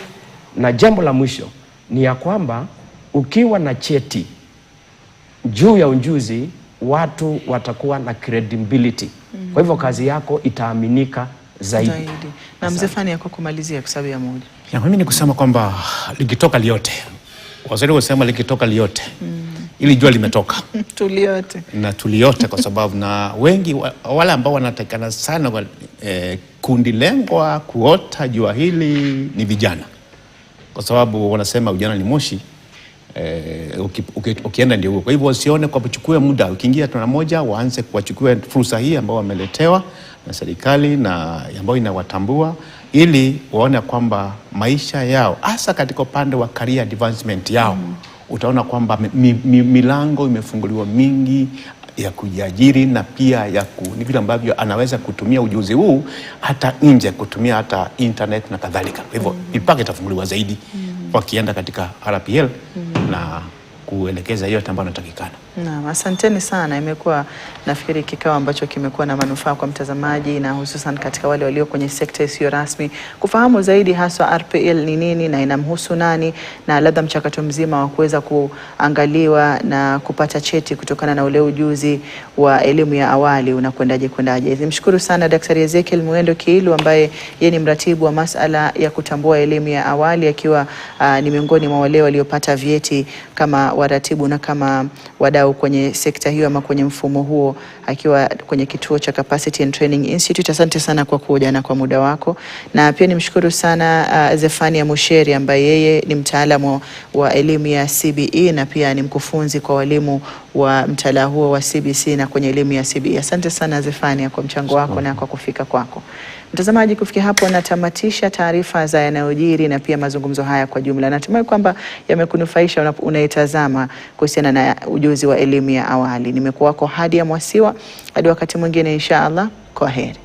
Na jambo la mwisho ni ya kwamba ukiwa na cheti juu ya ujuzi, watu watakuwa na credibility. Kwa hivyo kazi yako itaaminika zaidi. Na Zephania, kwa kumalizia kwa sababu ya muda. Mimi ni kusema kwamba likitoka liote. Waziri wasema likitoka liote. Ili jua limetoka. Tuliote. Na tuliote, kwa sababu na wengi wale ambao wanatakana sana kundi lengwa kuota jua hili ni vijana. Kwa sababu wanasema ujana ni moshi. Ukienda ndio huo. Kwa hivyo wasione kwa kuchukua muda, ukiingia tuna moja, waanze kuwachukua fursa hii ambao wameletewa na serikali na ambayo inawatambua, ili waone kwamba maisha yao hasa katika upande wa career advancement yao utaona kwamba milango imefunguliwa mingi ya kujiajiri na pia ni vile ambavyo anaweza kutumia ujuzi huu hata nje, kutumia hata internet na kadhalika. Kwa hivyo mipaka itafunguliwa zaidi wakienda katika RPL na kuelekeza yote ambayo inatakikana. Naam, asanteni sana. Imekuwa nafikiri kikao ambacho kimekuwa na manufaa kwa mtazamaji na hususan katika wale walio kwenye sekta isiyo rasmi kufahamu zaidi haswa RPL ni nini na inamhusu nani, na labda mchakato mzima wa kuweza kuangaliwa na kupata cheti kutokana na ule ujuzi wa elimu ya awali unakwendaje. Nimshukuru sana Daktari Ezekiel Mwendo Kiilu ambaye yeye ni mratibu wa masala ya kutambua elimu ya awali, akiwa ni miongoni mwa wale waliopata vyeti kama waratibu na kama wadau kwenye sekta hiyo ama kwenye mfumo huo, akiwa kwenye kituo cha Capacity and Training Institute. Asante sana kwa kuja na kwa muda wako, na pia nimshukuru sana Zefania Musheri ambaye yeye ni mtaalamu wa elimu ya CBE na pia ni mkufunzi kwa walimu wa mtaala huo wa CBC na kwenye elimu ya CBE. Asante sana Zefania kwa mchango wako na kwa kufika kwako. Mtazamaji, kufikia hapo natamatisha taarifa za yanayojiri na pia mazungumzo haya kwa jumla. Natumai kwamba yamekunufaisha unaitazama kuhusiana na ujuzi wa elimu ya awali. Nimekuwa wako Hadia Mwasiwa, hadi wakati mwingine insha Allah, kwa heri.